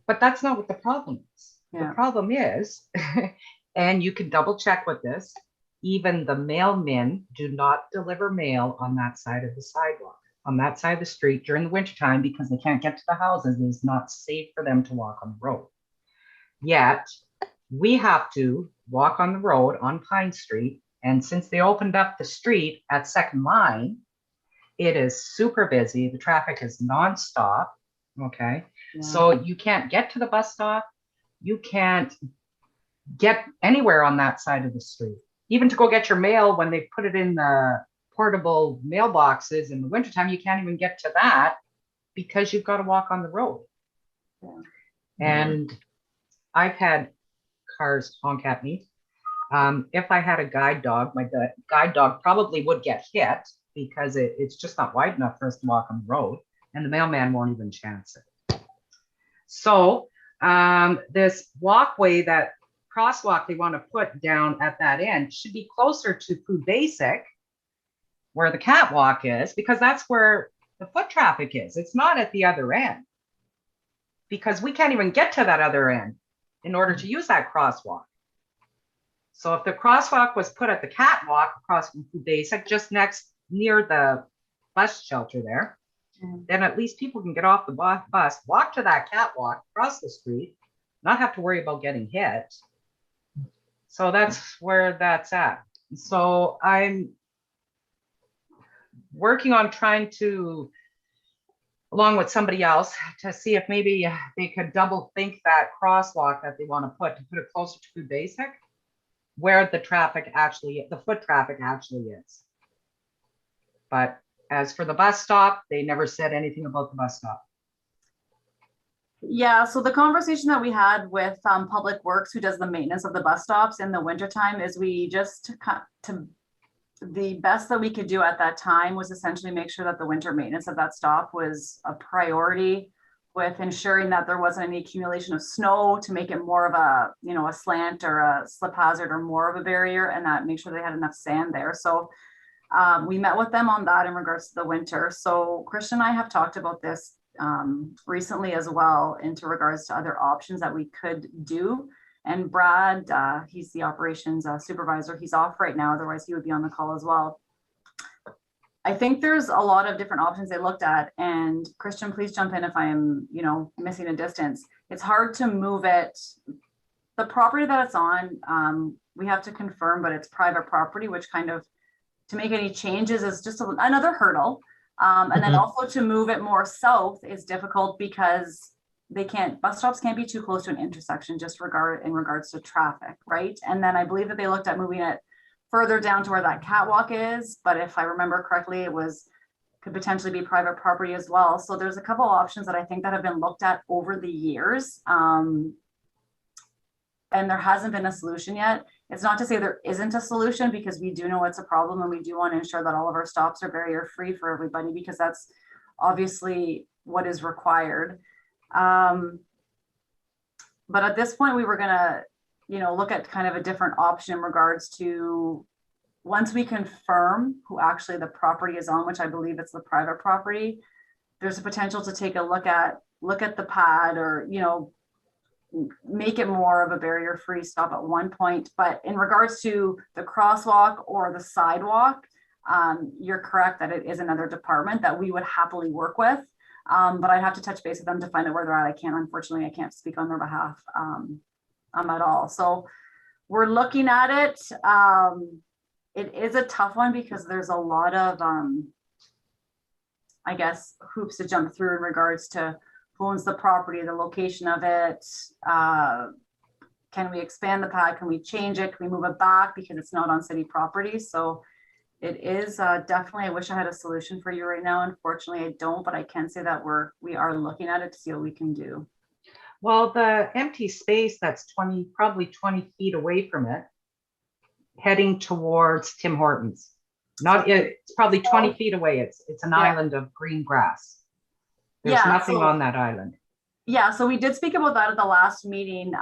But that's not what the problem is. Yeah. The problem is, and you can double check with this, even the mailmen do not deliver mail on that side of the sidewalk, on that side of the street during the wintertime, because they can't get to the houses. It's not safe for them to walk on the road. Yet we have to walk on the road on Pine Street. And since they opened up the street at Second Line, it is super busy. The traffic is nonstop. Okay. Yeah. So you can't get to the bus stop. You can't get anywhere on that side of the street. Even to go get your mail when they put it in the portable mailboxes in the wintertime, you can't even get to that because you've got to walk on the road. Yeah. And I've had cars honk at me. If I had a guide dog, my guide dog probably would get hit because it's just not wide enough for us to walk on the road, and the mailman won't even chance it. So this walkway, that crosswalk they want to put down at that end, should be closer to Food Basic, where the catwalk is, because that's where the foot traffic is. It's not at the other end, because we can't even get to that other end in order to use that crosswalk. So if the crosswalk was put at the catwalk across from Food Basic, just near the bus shelter there, then at least people can get off the bus, walk to that catwalk, cross the street, not have to worry about getting hit. So that's where that's at. So I'm working on trying to, along with somebody else, to see if maybe they could double think that crosswalk that they want to put it closer to Food Basic, where the foot traffic actually is. But as for the bus stop, they never said anything about the bus stop. Yeah, so the conversation that we had with Public Works, who does the maintenance of the bus stops in the wintertime, is we just the best that we could do at that time was essentially make sure that the winter maintenance of that stop was a priority, with ensuring that there wasn't any accumulation of snow to make it more of a, a slant or a slip hazard or more of a barrier, and that make sure they had enough sand there. So we met with them on that in regards to the winter. So Christian and I have talked about this recently as well, into regards to other options that we could do. And Brad, he's the operations supervisor. He's off right now, otherwise he would be on the call as well. I think there's a lot of different options they looked at, and Christian, please jump in if I am, missing a distance. It's hard to move it. The property that it's on, we have to confirm, but it's private property, which kind of, to make any changes is just another hurdle. And then also to move it more south is difficult because bus stops can't be too close to an intersection, just in regards to traffic, right? And then I believe that they looked at moving it further down to where that catwalk is, but if I remember correctly, could potentially be private property as well. So there's a couple options that I think that have been looked at over the years, and there hasn't been a solution yet. It's not to say there isn't a solution, because we do know it's a problem, and we do want to ensure that all of our stops are barrier free for everybody, because that's obviously what is required. But at this point, we were gonna, look at kind of a different option in regards to, once we confirm who actually the property is on, which I believe it's the private property, there's a potential to take a look at the pad, or, make it more of a barrier-free stop at one point. But in regards to the crosswalk or the sidewalk, you're correct that it is another department that we would happily work with. But I'd have to touch base with them to find out where they're at. Unfortunately, I can't speak on their behalf at all. So we're looking at it. It is a tough one because there's a lot of, I guess, hoops to jump through in regards to who owns the property, the location of it. Can we expand the pad? Can we change it? Can we move it back because it's not on city property? So it is definitely, I wish I had a solution for you right now. Unfortunately, I don't, but I can say that we are looking at it to see what we can do. Well, the empty space that's probably 20 feet away from it, heading towards Tim Hortons. It's probably 20 feet away. It's an island of green grass. There's nothing on that island. Yeah, so we did speak about that at the last meeting.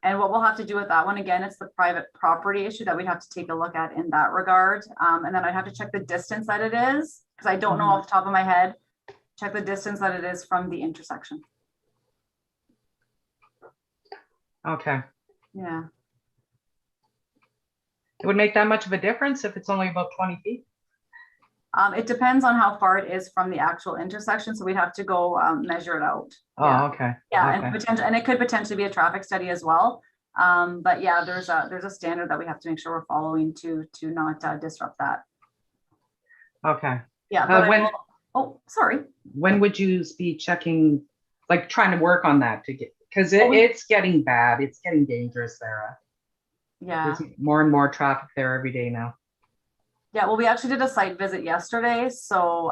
And what we'll have to do with that one, again, it's the private property issue that we'd have to take a look at in that regard. And then I'd have to check the distance that it is, because I don't know off the top of my head, check the distance that it is from the intersection. Okay. Yeah. It would make that much of a difference if it's only about 20 feet? It depends on how far it is from the actual intersection, so we'd have to go measure it out. Oh, okay. Yeah, Okay. and it could potentially be a traffic study as well. But yeah, there's a standard that we have to make sure we're following to not disrupt that. Okay. Yeah, but when, oh, sorry. When would you be checking, like trying to work on that to get, because Oh, it's getting bad. It's getting dangerous there. Yeah. There's more and more traffic there every day now. Yeah, well, we actually did a site visit yesterday, so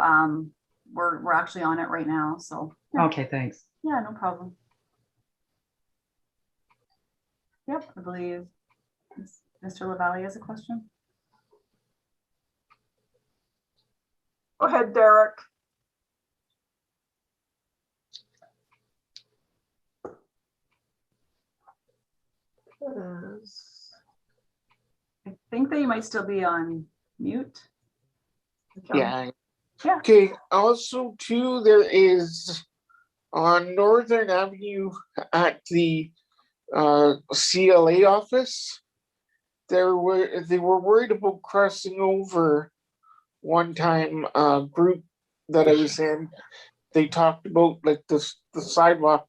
we're actually on it right now. So yeah. Okay, thanks. Yeah, no problem. Yep, I believe Mr. LaValle has a question. Go ahead, Derek. I think that you might still be on mute. Yeah. Yeah. Okay. Also, too, there is on Northern Avenue at the CLA office. They were worried about crossing over. One time, group that I was in, they talked about like the sidewalk.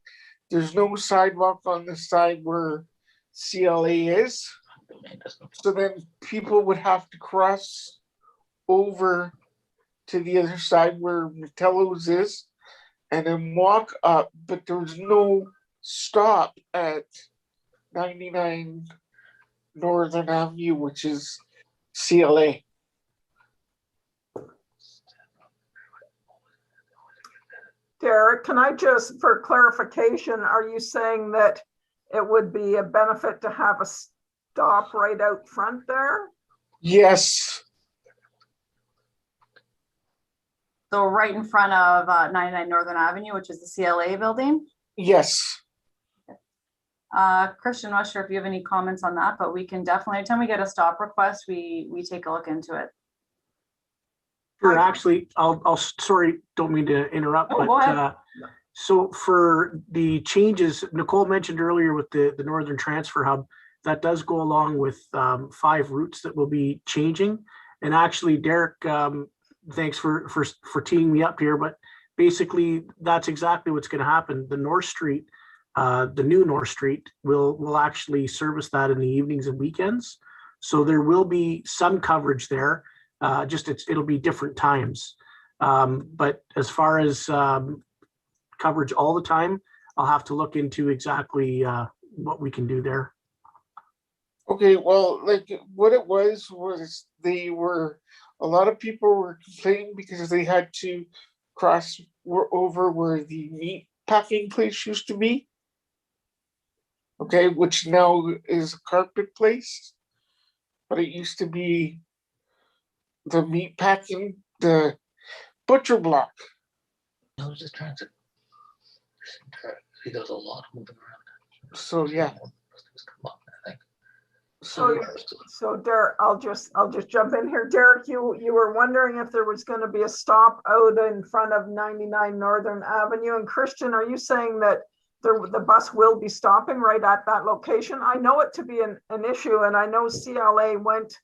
There's no sidewalk on the side where CLA is, so then people would have to cross over to the other side where Metello's is and then walk up, but there's no stop at 99 Northern Avenue, which is CLA. Derek, can I just, for clarification, are you saying that it would be a benefit to have a stop right out front there? Yes. So right in front of 99 Northern Avenue, which is the CLA building. Yes. Christian, not sure if you have any comments on that, but we can definitely, anytime we get a stop request, we take a look into it. Sure, actually, I'll sorry, don't mean to interrupt, Oh, go ahead. but so for the changes, Nicole mentioned earlier with the Northern Transfer Hub, that does go along with 5 routes that will be changing. And actually, Derek, thanks for teeing me up here, but basically that's exactly what's going to happen. The North Street, the new North Street will actually service that in the evenings and weekends. So there will be some coverage there. Just it'll be different times. But as far as coverage all the time, I'll have to look into exactly what we can do there. Okay, well, like what it was a lot of people were complaining because they had to cross over where the meat packing place used to be. Okay, which now is a carpet place, but it used to be the meat packing, the butcher block. No, it's just transit. He does a lot of moving around. So yeah. So Derek, I'll just jump in here. Derek, you were wondering if there was going to be a stop out in front of 99 Northern Avenue. And Christian, are you saying that the bus will be stopping right at that location? I know it to be an issue, and I know CLA went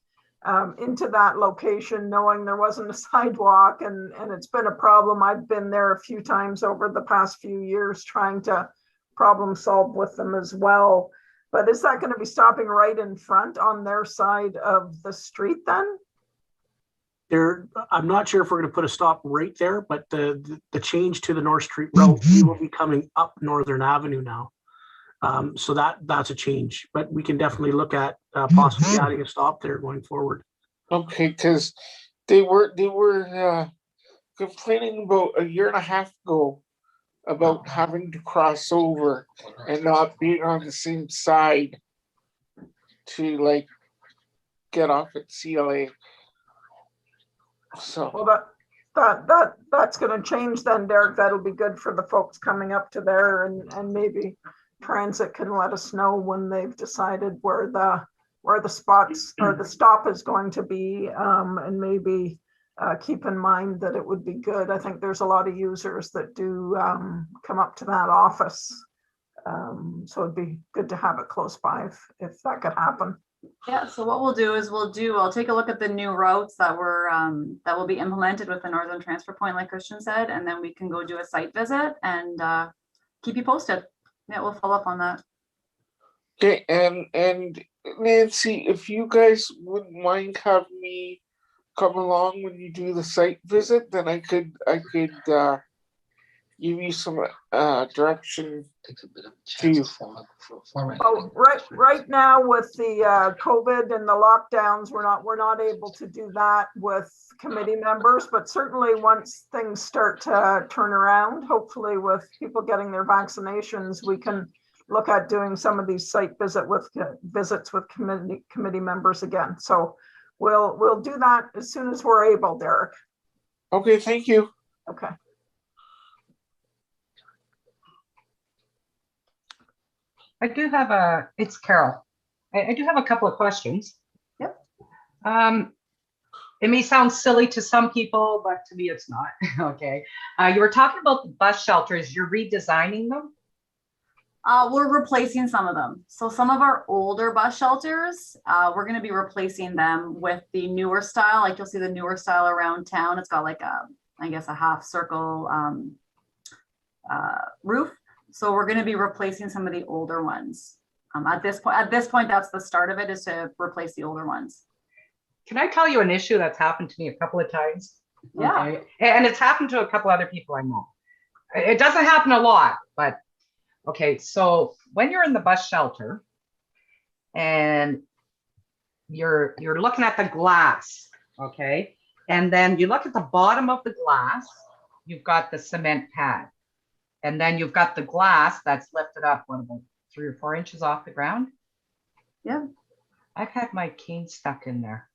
into that location knowing there wasn't a sidewalk, and it's been a problem. I've been there a few times over the past few years trying to problem solve with them as well. But is that going to be stopping right in front on their side of the street then? I'm not sure if we're going to put a stop right there, but the change to the North Street route, we will be coming up Northern Avenue now. So that's a change, but we can definitely look at possibly adding a stop there going forward. Okay, because they were complaining about a year and a half ago about having to cross over and not being on the same side to like get off at CLA. So well, that's going to change then, Derek. That'll be good for the folks coming up to there, and maybe transit can let us know when they've decided where the spots or the stop is going to be, and maybe keep in mind that it would be good. I think there's a lot of users that do come up to that office. So it'd be good to have it close by if that could happen. Yeah, so what we'll do is I'll take a look at the new routes that that will be implemented with the Northern Transfer Point, like Christian said, and then we can go do a site visit and keep you posted. Yeah, we'll follow up on that. Okay, and Nancy, if you guys wouldn't mind having me come along when you do the site visit, then I could give you some direction Takes a bit of to chance to format. Oh, right now with the COVID and the lockdowns, we're not able to do that with committee members, but certainly once things start to turn around, hopefully with people getting their vaccinations, we can look at doing some of these site visits with committee members again. So we'll do that as soon as we're able, Derek. Okay, thank you. Okay. I do have it's Carol. I do have a couple of questions. Yep. It may sound silly to some people, but to me it's not. Okay. You were talking about the bus shelters. You're redesigning them? We're replacing some of them. So some of our older bus shelters, we're going to be replacing them with the newer style. Like you'll see the newer style around town. It's got like I guess a half circle roof. So we're going to be replacing some of the older ones. At this point, that's the start of it, is to replace the older ones. Can I tell you an issue that's happened to me a couple of times? Yeah. Okay. And it's happened to a couple other people I know. It doesn't happen a lot, but okay. So when you're in the bus shelter and you're looking at the glass, okay, and then you look at the bottom of the glass, you've got the cement pad. And then you've got the glass that's lifted up, what, about 3 or 4 inches off the ground? Yeah. I've had my cane stuck in there.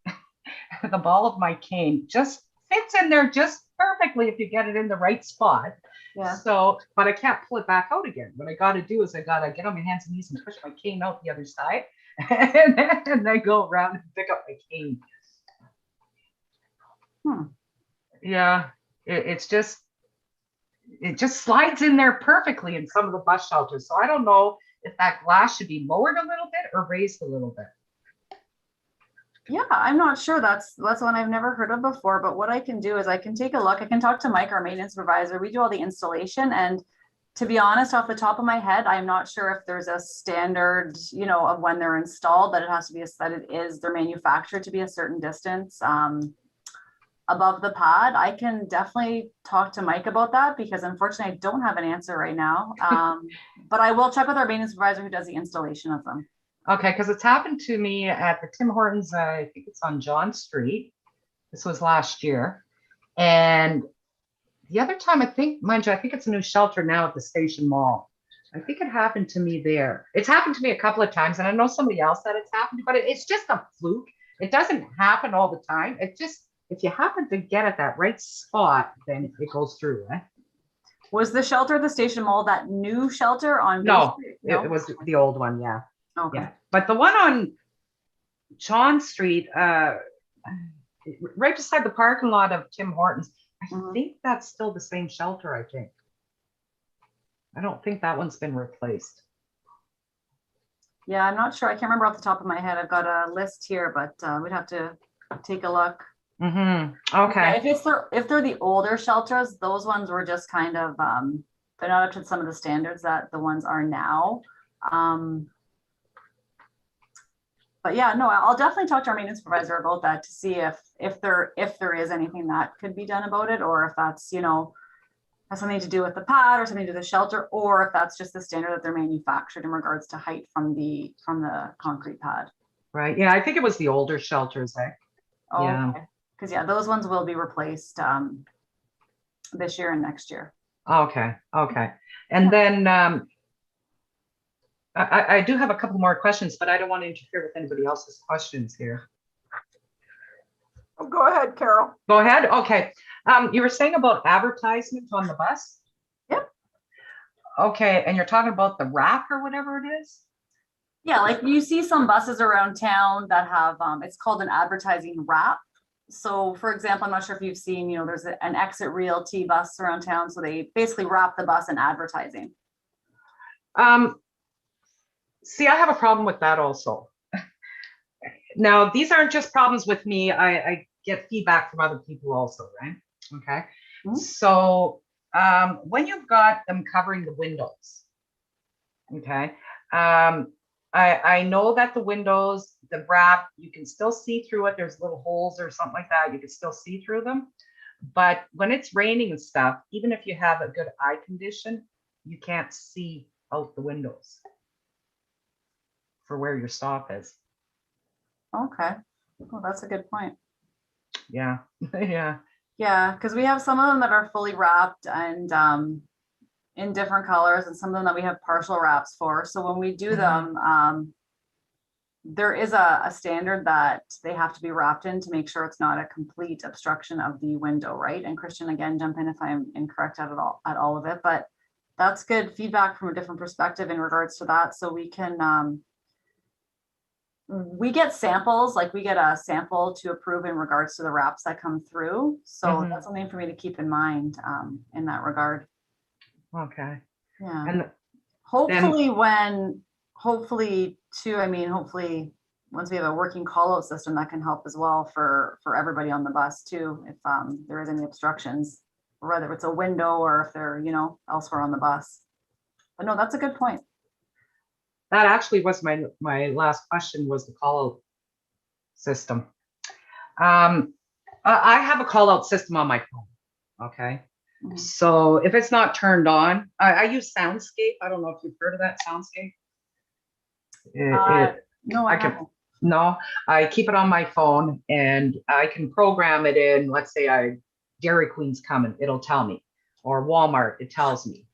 The ball of my cane just fits in there just perfectly if you get it in the right spot. Yeah. So, but I can't pull it back out again. What I got to do is I got to get on my hands and knees and push my cane out the other side and then go around and pick up my cane. Yeah, it just slides in there perfectly in some of the bus shelters. So I don't know if that glass should be lowered a little bit or raised a little bit. Yeah, I'm not sure. That's one I've never heard of before, but what I can do is I can take a look. I can talk to Mike, our maintenance supervisor. We do all the installation, and to be honest, off the top of my head, I'm not sure if there's a standard, of when they're installed, that it has to be they're manufactured to be a certain distance above the pad. I can definitely talk to Mike about that, because unfortunately I don't have an answer right now. But I will check with our maintenance supervisor who does the installation of them. Okay, because it's happened to me at the Tim Hortons, I think it's on John Street. This was last year. And the other time, I think it's a new shelter now at the Station Mall. I think it happened to me there. It's happened to me a couple of times, and I know somebody else that it's happened to, but it's just a fluke. It doesn't happen all the time. It just, if you happen to get at that right spot, then it goes through. Was the shelter at the Station Mall that new shelter on? No, it was the old one, yeah. Okay. Yeah. But the one on John Street, right beside the parking lot of Tim Hortons, I think that's still the same shelter, I think. I don't think that one's been replaced. Yeah, I'm not sure. I can't remember off the top of my head. I've got a list here, but we'd have to take a look. Okay. If they're the older shelters, those ones were just kind of they're not up to some of the standards that the ones are now. But yeah, no, I'll definitely talk to our maintenance supervisor about that to see if there is anything that could be done about it, or if that's, has something to do with the pad or something to do with the shelter, or if that's just the standard that they're manufactured in regards to height from the concrete pad. Right. Yeah, I think it was the older shelters. Oh, yeah. Okay. Because yeah, those ones will be replaced this year and next year. Okay. And then I do have a couple more questions, but I don't want to interfere with anybody else's questions here. Oh, go ahead, Carol. Go ahead. Okay. You were saying about advertisement on the bus? Yep. Okay. And you're talking about the rack or whatever it is? Yeah, like you see some buses around town that have, it's called an advertising wrap. So for example, I'm not sure if you've seen, there's an Exit Realty bus around town. So they basically wrap the bus in advertising. See, I have a problem with that also. Now, these aren't just problems with me. I get feedback from other people also, right? Okay. Mhm. So when you've got them covering the windows, okay, I know that the windows, the wrap, you can still see through it. There's little holes or something like that. You can still see through them. But when it's raining and stuff, even if you have a good eye condition, you can't see out the windows for where your stop is. Okay. Well, that's a good point. Yeah. Yeah. Yeah, because we have some of them that are fully wrapped and in different colors, and some of them that we have partial wraps for. So when we do them, there is a standard that they have to be wrapped in to make sure it's not a complete obstruction of the window, right? And Christian, again, jump in if I'm incorrect at all of it, but that's good feedback from a different perspective in regards to that. So we can we get samples, like we get a sample to approve in regards to the wraps that come through. So that's something for me to keep in mind in that regard. Okay. Yeah. And hopefully hopefully once we have a working call out system, that can help as well for everybody on the bus too, if there is any obstructions, whether it's a window or if they're, elsewhere on the bus. But no, that's a good point. that actually was my last question, was the call out system. I have a call out system on my phone. Okay. Mhm. So if it's not turned on, I use Soundscape. I don't know if you've heard of that, Soundscape. No, I haven't. No, I keep it on my phone and I can program it in. Let's say Dairy Queen's coming, it'll tell me, or Walmart, it tells me.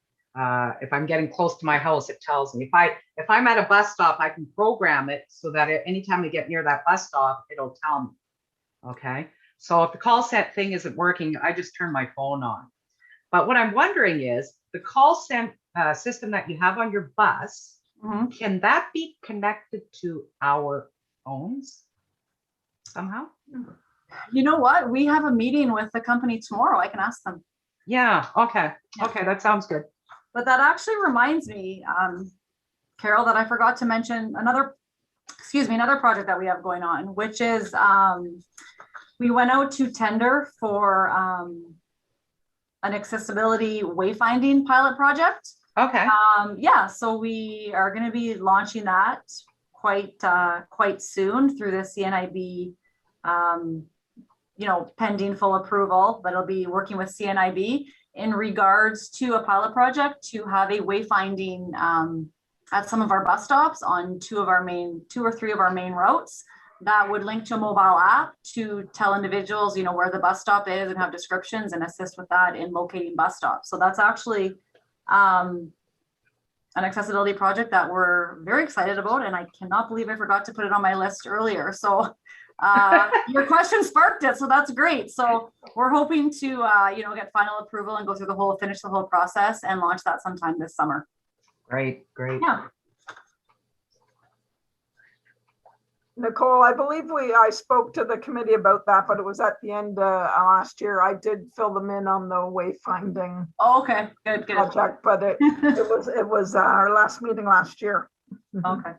If I'm getting close to my house, it tells me. If I'm at a bus stop, I can program it so that anytime I get near that bus stop, it'll tell me. Okay. So if the call set thing isn't working, I just turn my phone on. But what I'm wondering is the call system that you have on your bus, can that be connected to our phones somehow? You know what? We have a meeting with the company tomorrow. I can ask them. Yeah. Okay. Okay. That sounds good. But that actually reminds me, Carol, that I forgot to mention another project that we have going on, which is we went out to tender for an accessibility wayfinding pilot project. Okay. So we are going to be launching that quite soon through the CNIB, pending full approval, but it'll be working with CNIB in regards to a pilot project to have a wayfinding at some of our bus stops on two or three of our main routes that would link to a mobile app to tell individuals, where the bus stop is and have descriptions and assist with that in locating bus stops. So that's actually an accessibility project that we're very excited about, and I cannot believe I forgot to put it on my list earlier. So your question sparked it, so that's great. So we're hoping to get final approval and go through finish the whole process and launch that sometime this summer. Great. Yeah. Nicole, I believe I spoke to the committee about that, but it was at the end last year. I did fill them in on the wayfinding Okay, good. project, but it was our last meeting last year. Okay.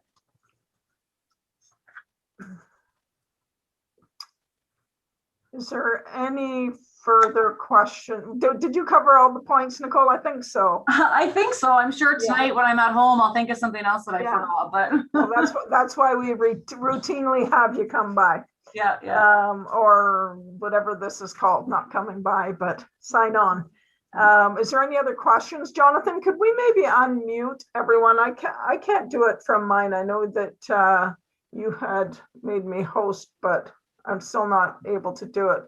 Is there any further question? Did you cover all the points, Nicole? I think so. I think so. I'm sure tonight when I'm at home, I'll think of something else that I forgot. But well, that's why we routinely have you come by. Yeah. Or whatever this is called, not coming by, but sign on. Is there any other questions? Jonathan, could we maybe unmute everyone? I can't do it from mine. I know that you had made me host, but I'm still not able to do it.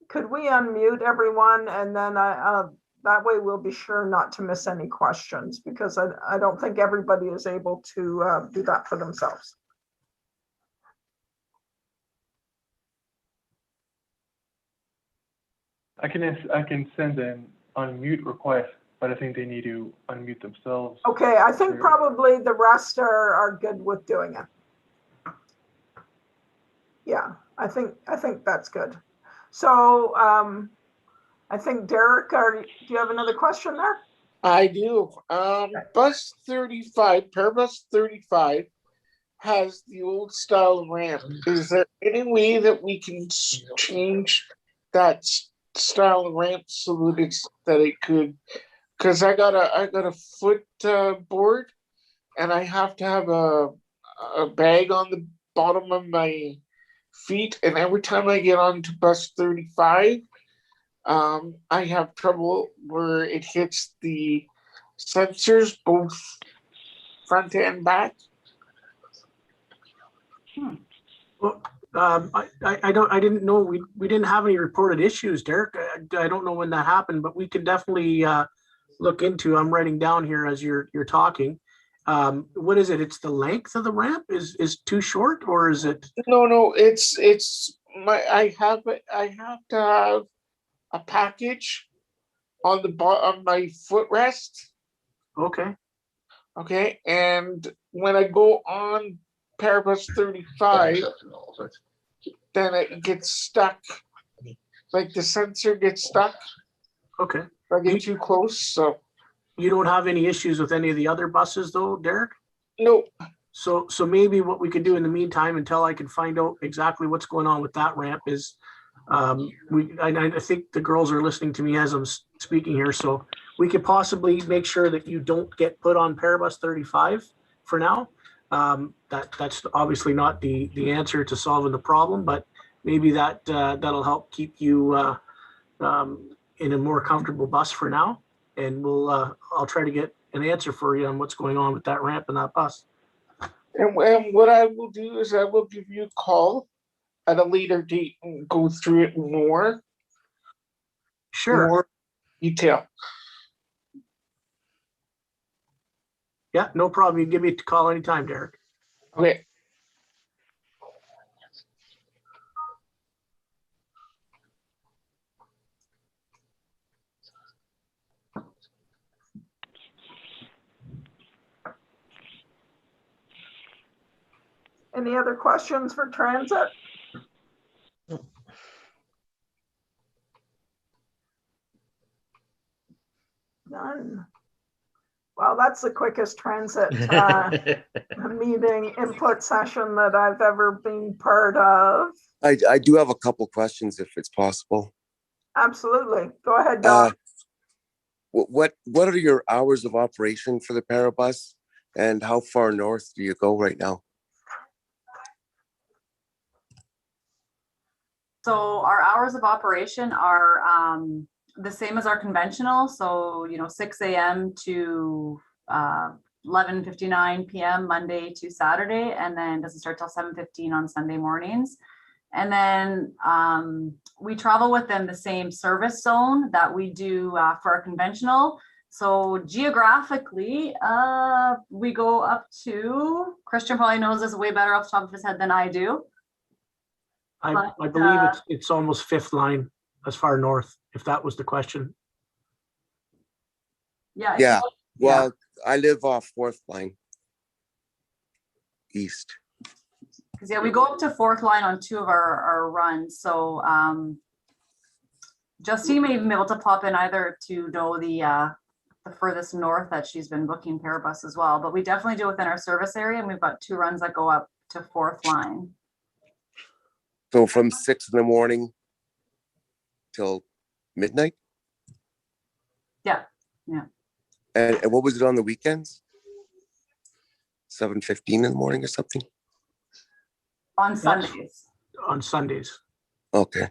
Could we unmute everyone, and then that way we'll be sure not to miss any questions, because I don't think everybody is able to do that for themselves. I can send an unmute request, but I think they need to unmute themselves. Okay, I think probably the rest are good with doing it. Yeah, I think that's good. So I think Derek, do you have another question there? I do. Bus 35, Pair Bus 35 has the old style ramp. Is there any way that we can change that style ramp so that it could? Because I got a foot board, and I have to have a bag on the bottom of my feet, and every time I get onto bus 35, I have trouble where it hits the sensors, both front and back. Well, I didn't know, we didn't have any reported issues, Derek. I don't know when that happened, but we can definitely look into, I'm writing down here as you're talking. What is it? It's the length of the ramp is too short, or is it? No, it's I have to have a package on the on my footrest. Okay. Okay, and when I go on Parabus 35, then it gets stuck. Like the sensor gets stuck. Okay. If I get too close, so. You don't have any issues with any of the other buses though, Derek? No. So maybe what we could do in the meantime, until I can find out exactly what's going on with that ramp, is I think the girls are listening to me as I'm speaking here, so we could possibly make sure that you don't get put on Parabus 35 for now. That's obviously not the answer to solving the problem, but maybe that'll help keep you in a more comfortable bus for now. And I'll try to get an answer for you on what's going on with that ramp and that bus. And what I will do is I will give you a call at a later date and go through it more. Sure. More detail. Yeah, no problem. You can give me a call anytime, Derek. Okay. Any other questions for transit? None. Well, that's the quickest transit meeting input session that I've ever been part of. I do have a couple questions if it's possible. Absolutely. Go ahead, Don. What are your hours of operation for the Parabus, and how far north do you go right now? So our hours of operation are the same as our conventional. So, 6 a.m. to 11:59 p.m. Monday to Saturday, and then doesn't start till 7:15 on Sunday mornings. And then we travel within the same service zone that we do for our conventional. So geographically, we go up to, Christian probably knows this way better off the top of his head than I do. I believe it's almost fifth line as far north, if that was the question. Yeah. Well, I live off fourth line east. Because we go up to fourth line on 2 of our runs. So Justine may even be able to pop in either to know the furthest north that she's been booking Parabus as well. But we definitely do within our service area, and we've got 2 runs that go up to fourth line. So from 6 in the morning till midnight? Yeah. And what was it on the weekends? 7:15 in the morning or something? On Sundays. On Sundays. Okay.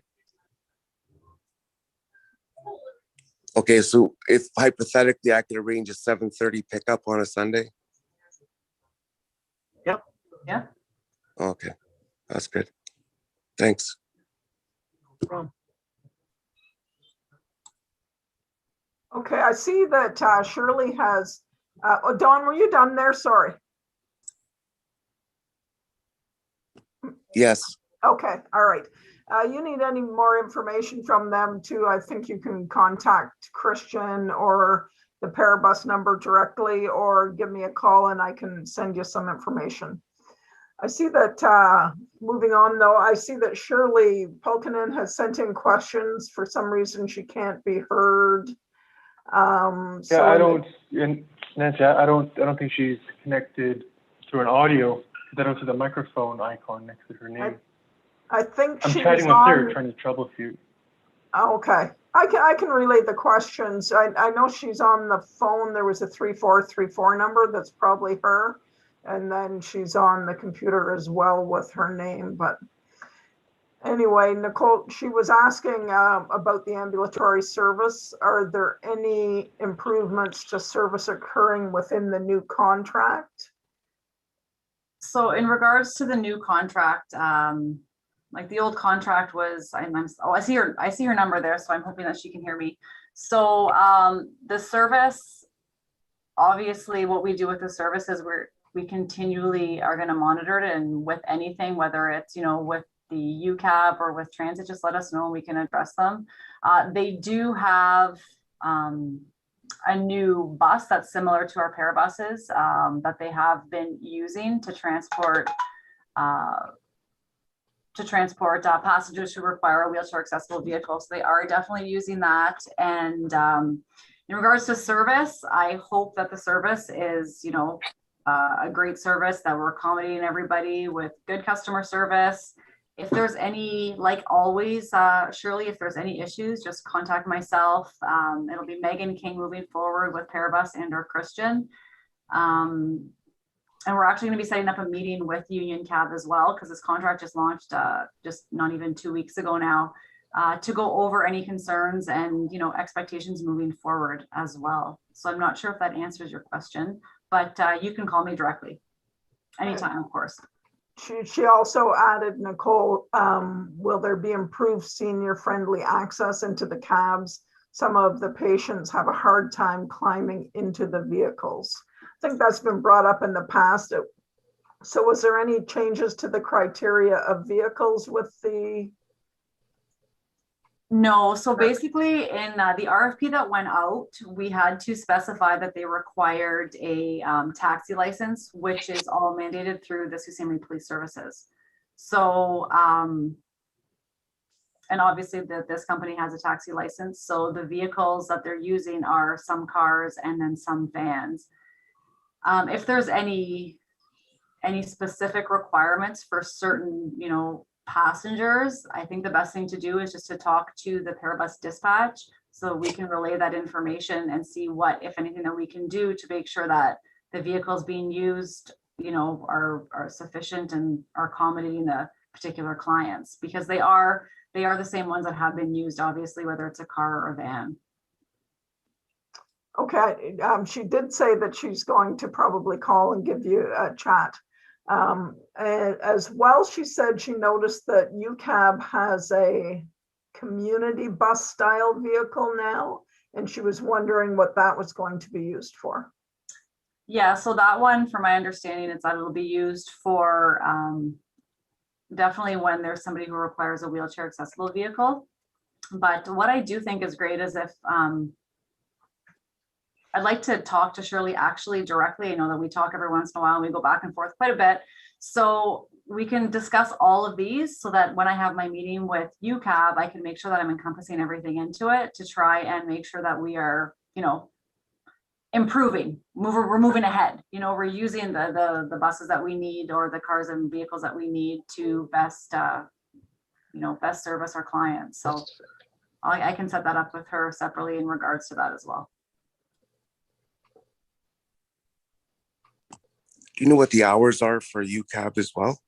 Okay, so if hypothetically I could arrange a 7:30 pickup on a Sunday? Yep. Yeah. Okay, that's good. Thanks. No problem. Okay, I see that Shirley has, Dawn, were you done there? Sorry. Yes. Okay, all right. You need any more information from them too, I think you can contact Christian or the Parabus number directly, or give me a call and I can send you some information. I see that, moving on though, I see that Shirley Pulkinen has sent in questions. For some reason, she can't be heard. Nancy, I don't think she's connected through an audio Then onto the microphone icon next to her name. I think I'm she was chatting with her, on. trying to troubleshoot. Oh, okay, I can relay the questions. I know she's on the phone. There was a 3434 number. That's probably her. And then she's on the computer as well with her name. But anyway, Nicole, she was asking about the ambulatory service. Are there any improvements to service occurring within the new contract? So in regards to the new contract, like the old contract was, I see her number there, so I'm hoping that she can hear me. So the service, obviously what we do with the service is we continually are going to monitor it, and with anything, whether it's, with the UCAB or with transit, just let us know and we can address them. They do have a new bus that's similar to our parabuses that they have been using to transport passengers who require a wheelchair accessible vehicle. So they are definitely using that. And in regards to service, I hope that the service is, a great service, that we're accommodating everybody with good customer service. If there's any, like always, Shirley, if there's any issues, just contact myself. It'll be Megan King moving forward with Parabus and or Christian. And we're actually going to be setting up a meeting with Union Cab as well, because this contract just launched just not even 2 weeks ago now, to go over any concerns and expectations moving forward as well. So I'm not sure if that answers your question, but you can call me directly anytime, of course. She also added, Nicole, will there be improved senior-friendly access into the cabs? Some of the patients have a hard time climbing into the vehicles. I think that's been brought up in the past. So was there any changes to the criteria of vehicles with the? No, so basically in the RFP that went out, we had to specify that they required a taxi license, which is all mandated through the Sault Ste. Marie Police Services. So, and obviously this company has a taxi license. So the vehicles that they're using are some cars and then some vans. If there's any specific requirements for certain, passengers, I think the best thing to do is just to talk to the Parabus dispatch so we can relay that information and see what, if anything, that we can do to make sure that the vehicles being used, are sufficient and are accommodating the particular clients, because they are the same ones that have been used, obviously, whether it's a car or a van. Okay, she did say that she's going to probably call and give you a chat. And as well, she said she noticed that UCAB has a community bus style vehicle now, and she was wondering what that was going to be used for. Yeah, so that one, from my understanding, is that it'll be used for definitely when there's somebody who requires a wheelchair accessible vehicle. But what I do think is great is if I'd like to talk to Shirley actually directly. I know that we talk every once in a while and we go back and forth quite a bit. So we can discuss all of these so that when I have my meeting with UCAB, I can make sure that I'm encompassing everything into it to try and make sure that we are, improving, we're moving ahead. We're using the buses that we need, or the cars and vehicles that we need to best, best service our clients. So I can set that up with her separately in regards to that as well. Do you know what the hours are for UCAB as well?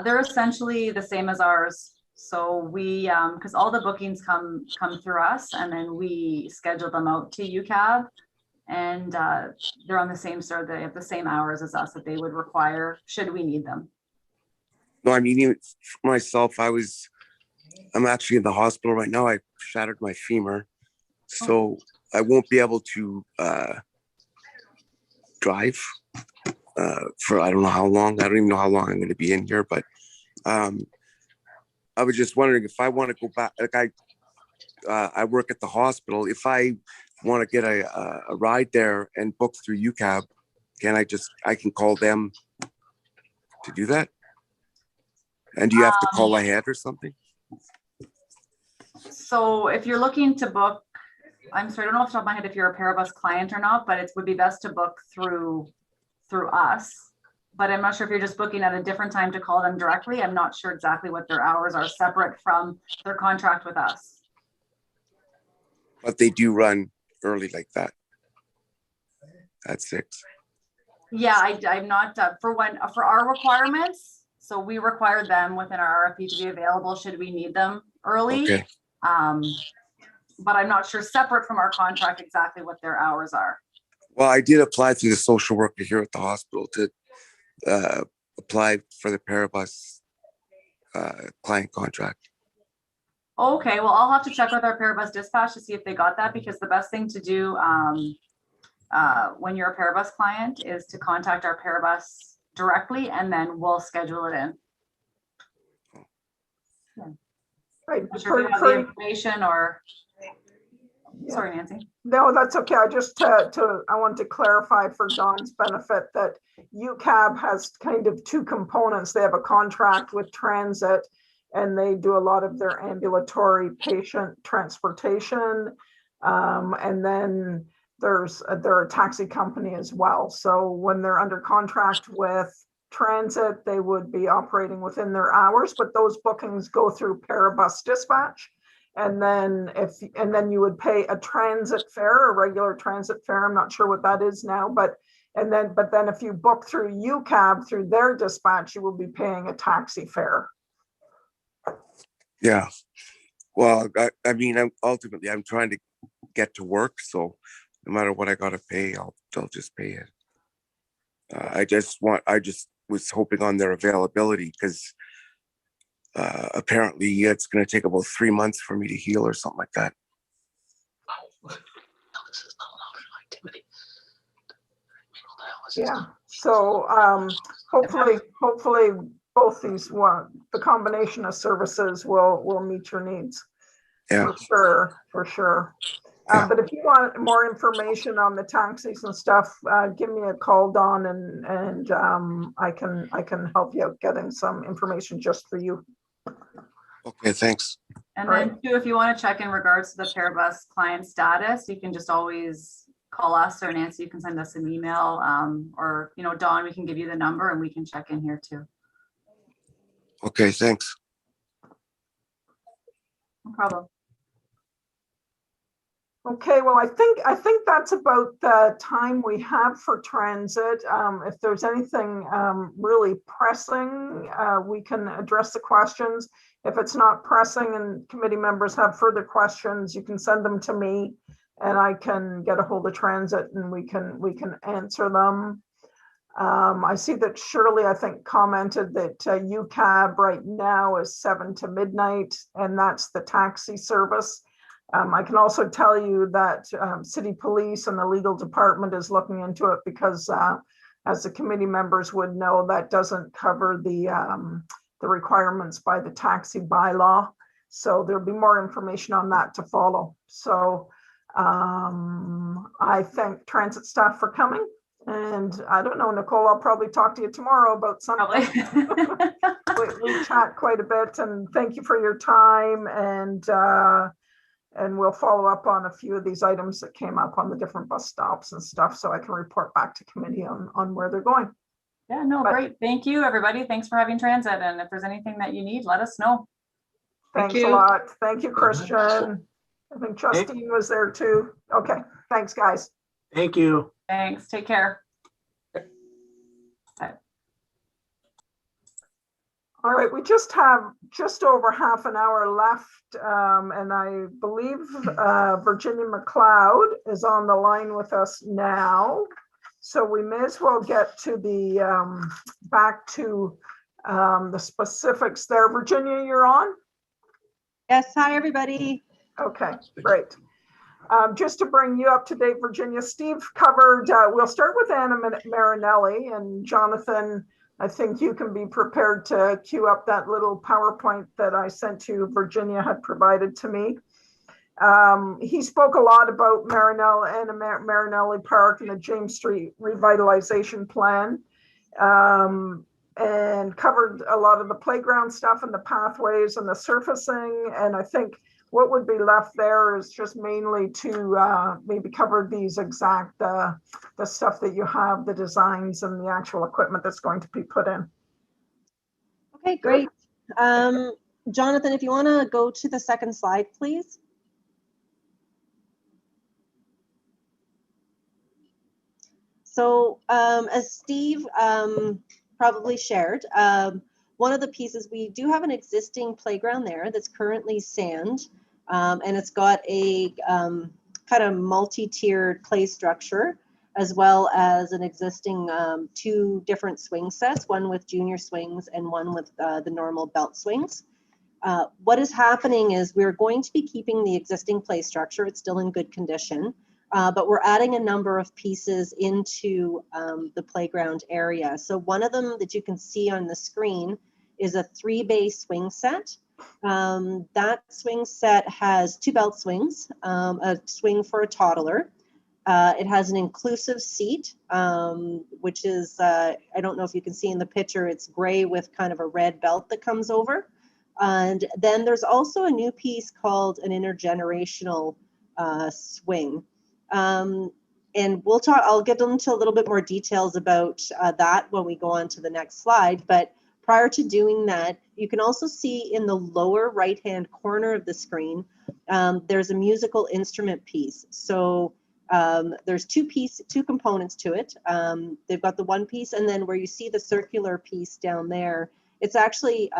They're essentially the same as ours. So we, because all the bookings come through us, and then we schedule them out to UCAB, and they're on the same sort. They have the same hours as us that they would require should we need them. No, I mean, even for myself, I'm actually in the hospital right now. I shattered my femur, so I won't be able to drive for I don't know how long. I don't even know how long I'm going to be in here, but I was just wondering if I want to go back. Like I work at the hospital. If I want to get a ride there and book through UCAB, I can call them to do that? And do you have to call ahead or something? So if you're looking to book, I'm sorry, I don't know off the top of my head if you're a Parabus client or not, but it would be best to book through through us. But I'm not sure if you're just booking at a different time to call them directly. I'm not sure exactly what their hours are separate from their contract with us. But they do run early like that at 6. Yeah, I'm not for our requirements. So we require them within our RFP to be available should we need them early. Okay. But I'm not sure separate from our contract exactly what their hours are. Well, I did apply through the social worker here at the hospital to apply for the Parabus client contract. Okay, well, I'll have to check with our Parabus dispatch to see if they got that, because the best thing to do when you're a Parabus client is to contact our Parabus directly, and then we'll schedule it in. Yeah. Right. I'm sure if you have the information or, sorry, Nancy. No, that's okay. I just I want to clarify for John's benefit that UCAB has kind of two components. They have a contract with transit, and they do a lot of their ambulatory patient transportation. And then they're a taxi company as well. So when they're under contract with transit, they would be operating within their hours, but those bookings go through Parabus dispatch. And then you would pay a transit fare, a regular transit fare. I'm not sure what that is now, but then if you book through UCAB through their dispatch, you will be paying a taxi fare. Yeah. Well, I mean, I'm trying to get to work, so no matter what I gotta pay, I'll just pay it. I just was hoping on their availability, because apparently it's going to take about 3 months for me to heal or something like that. No, this is not allowed activity. Yeah. So hopefully both these the combination of services will meet your needs. Yeah. For sure. Yeah. But if you want more information on the taxis and stuff, give me a call, Dawn, and I can help you out getting some information just for you. Okay, thanks. And then too, if you want to check in regards to the Parabus client status, you can just always call us, or Nancy, you can send us an email, or, Dawn, we can give you the number and we can check in here too. Okay, thanks. No problem. Okay, well, I think that's about the time we have for transit. If there's anything really pressing, we can address the questions. If it's not pressing and committee members have further questions, you can send them to me, and I can get a hold of transit and we can answer them. I see that Shirley, I think, commented that UCAB right now is 7 to midnight, and that's the taxi service. I can also tell you that City Police and the legal department is looking into it, because as the committee members would know, that doesn't cover the requirements by the taxi bylaw. So there'll be more information on that to follow. So I thank transit staff for coming. And I don't know, Nicole, I'll probably talk to you tomorrow about something. we chat quite a bit, and thank you for your time. And we'll follow up on a few of these items that came up on the different bus stops and stuff, so I can report back to committee on where they're going. Yeah, no, great. Thank you, everybody. Thanks for having transit. And if there's anything that you need, let us know. Thanks a lot. Thank you, Christian. I think Justine was there too. Okay, thanks, guys. Thank you. Thanks. Take care. All right, we just have just over half an hour left, and I believe Virginia McLeod is on the line with us now. So we may as well get to the back to the specifics there. Virginia, you're on? Yes, hi everybody. Okay, great. Just to bring you up to date, Virginia, Steve covered, we'll start with Anna Marinelli, and Jonathan, I think you can be prepared to queue up that little PowerPoint that I sent you, Virginia had provided to me. He spoke a lot about Anna Marinelli Park and the James Street revitalization plan, and covered a lot of the playground stuff and the pathways and the surfacing. And I think what would be left there is just mainly to maybe cover these exact, the stuff that you have, the designs and the actual equipment that's going to be put in. Okay, great. Jonathan, if you want to go to the second slide, please. So as Steve probably shared, one of the pieces, we do have an existing playground there that's currently sand, and it's got a kind of multi-tiered play structure, as well as an existing 2 different swing sets, one with junior swings and one with the normal belt swings. What is happening is we're going to be keeping the existing play structure. It's still in good condition. But we're adding a number of pieces into the playground area. So one of them that you can see on the screen is a 3-bay swing set. That swing set has 2 belt swings, a swing for a toddler. It has an inclusive seat, which is, I don't know if you can see in the picture, it's gray with kind of a red belt that comes over. And then there's also a new piece called an intergenerational swing. And we'll talk, I'll get into a little bit more details about that when we go on to the next slide. But prior to doing that, you can also see in the lower right-hand corner of the screen, there's a musical instrument piece. So there's 2 components to it. They've got the one piece, and then where you see the circular piece down there, it's actually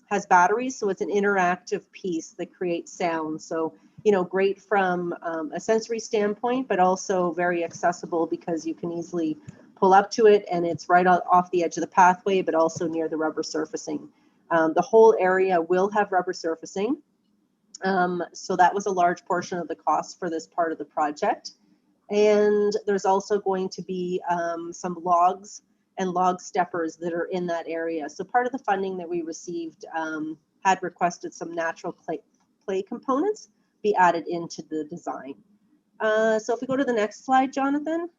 has batteries. So it's an interactive piece that creates sound. So you know, great from a sensory standpoint, but also very accessible because you can easily pull up to it and it's right off the edge of the pathway, but also near the rubber surfacing. The whole area will have rubber surfacing. So that was a large portion of the cost for this part of the project. And there's also going to be some logs and log steppers that are in that area. So part of the funding that we received had requested some natural clay components be added into the design. So if we go to the next slide, Jonathan.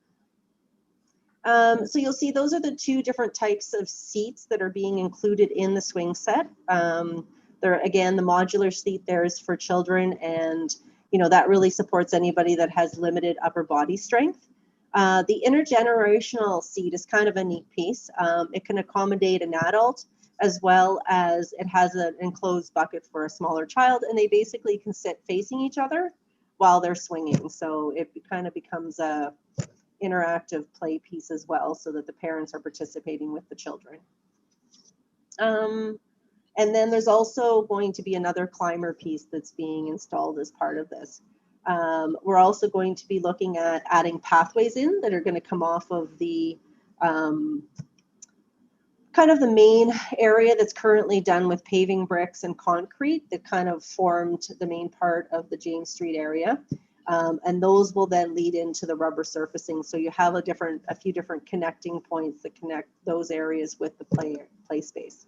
So you'll see those are the 2 different types of seats that are being included in the swing set. They're, again, the modular seat there is for children, and you know that really supports anybody that has limited upper body strength. The intergenerational seat is kind of a neat piece. It can accommodate an adult, as well as it has an enclosed bucket for a smaller child, and they basically can sit facing each other while they're swinging. So it kind of becomes a interactive play piece as well, so that the parents are participating with the children. And then there's also going to be another climber piece that's being installed as part of this. We're also going to be looking at adding pathways in that are going to come off of the kind of the main area that's currently done with paving bricks and concrete that kind of formed the main part of the James Street area. And those will then lead into the rubber surfacing. So you have a few different connecting points that connect those areas with the play space.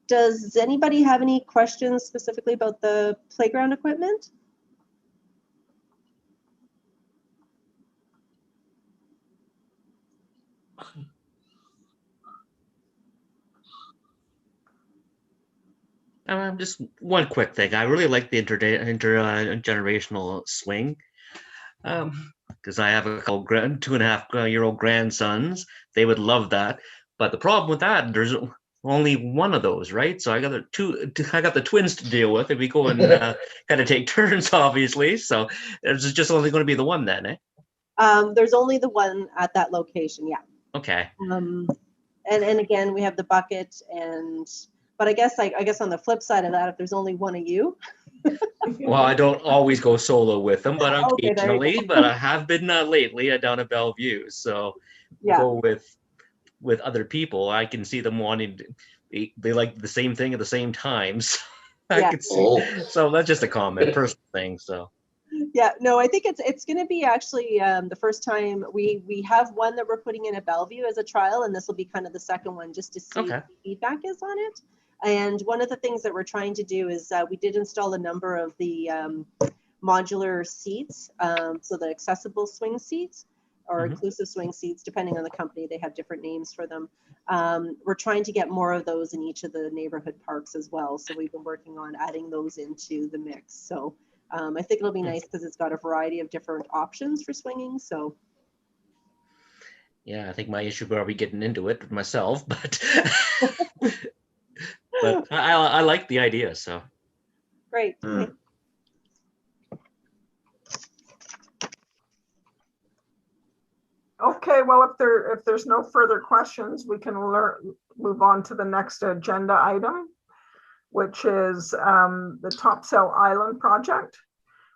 Does anybody have any questions specifically about the playground equipment? Just one quick thing. I really like the intergenerational swing, because I have a couple 2.5-year-old grandsons. They would love that. But the problem with that, there's only one of those, right? So I got the twins to deal with, and we go and kind of take turns, obviously. So there's just only going to be the one then, eh? There's only the one at that location, yeah. Okay. And again, we have the bucket, but I guess on the flip side of that, if there's only one of you. Well, I don't always go solo with them, but Okay, there you occasionally. go. But I have been lately down at Bellevue, so Yeah. go with other people. I can see them wanting they like the same thing at the same time. So I Yeah. could see. So that's just a comment, personal thing. So. Yeah, no, I think it's going to be actually the first time we have one that we're putting in at Bellevue as a trial, and this will be kind of the second one just to see what the feedback is on it. And one of the things that we're trying to do is we did install a number of the modular seats, so the accessible swing seats. or inclusive swing seats, depending on the company. They have different names for them. We're trying to get more of those in each of the neighborhood parks as well. So we've been working on adding those into the mix. So I think it'll be nice because it's got a variety of different options for swinging. So Yeah, I think my issue will be getting into it myself, but but I like the idea. So great. Okay, well, if there's no further questions, we can move on to the next agenda item, which is the Topsail Island project.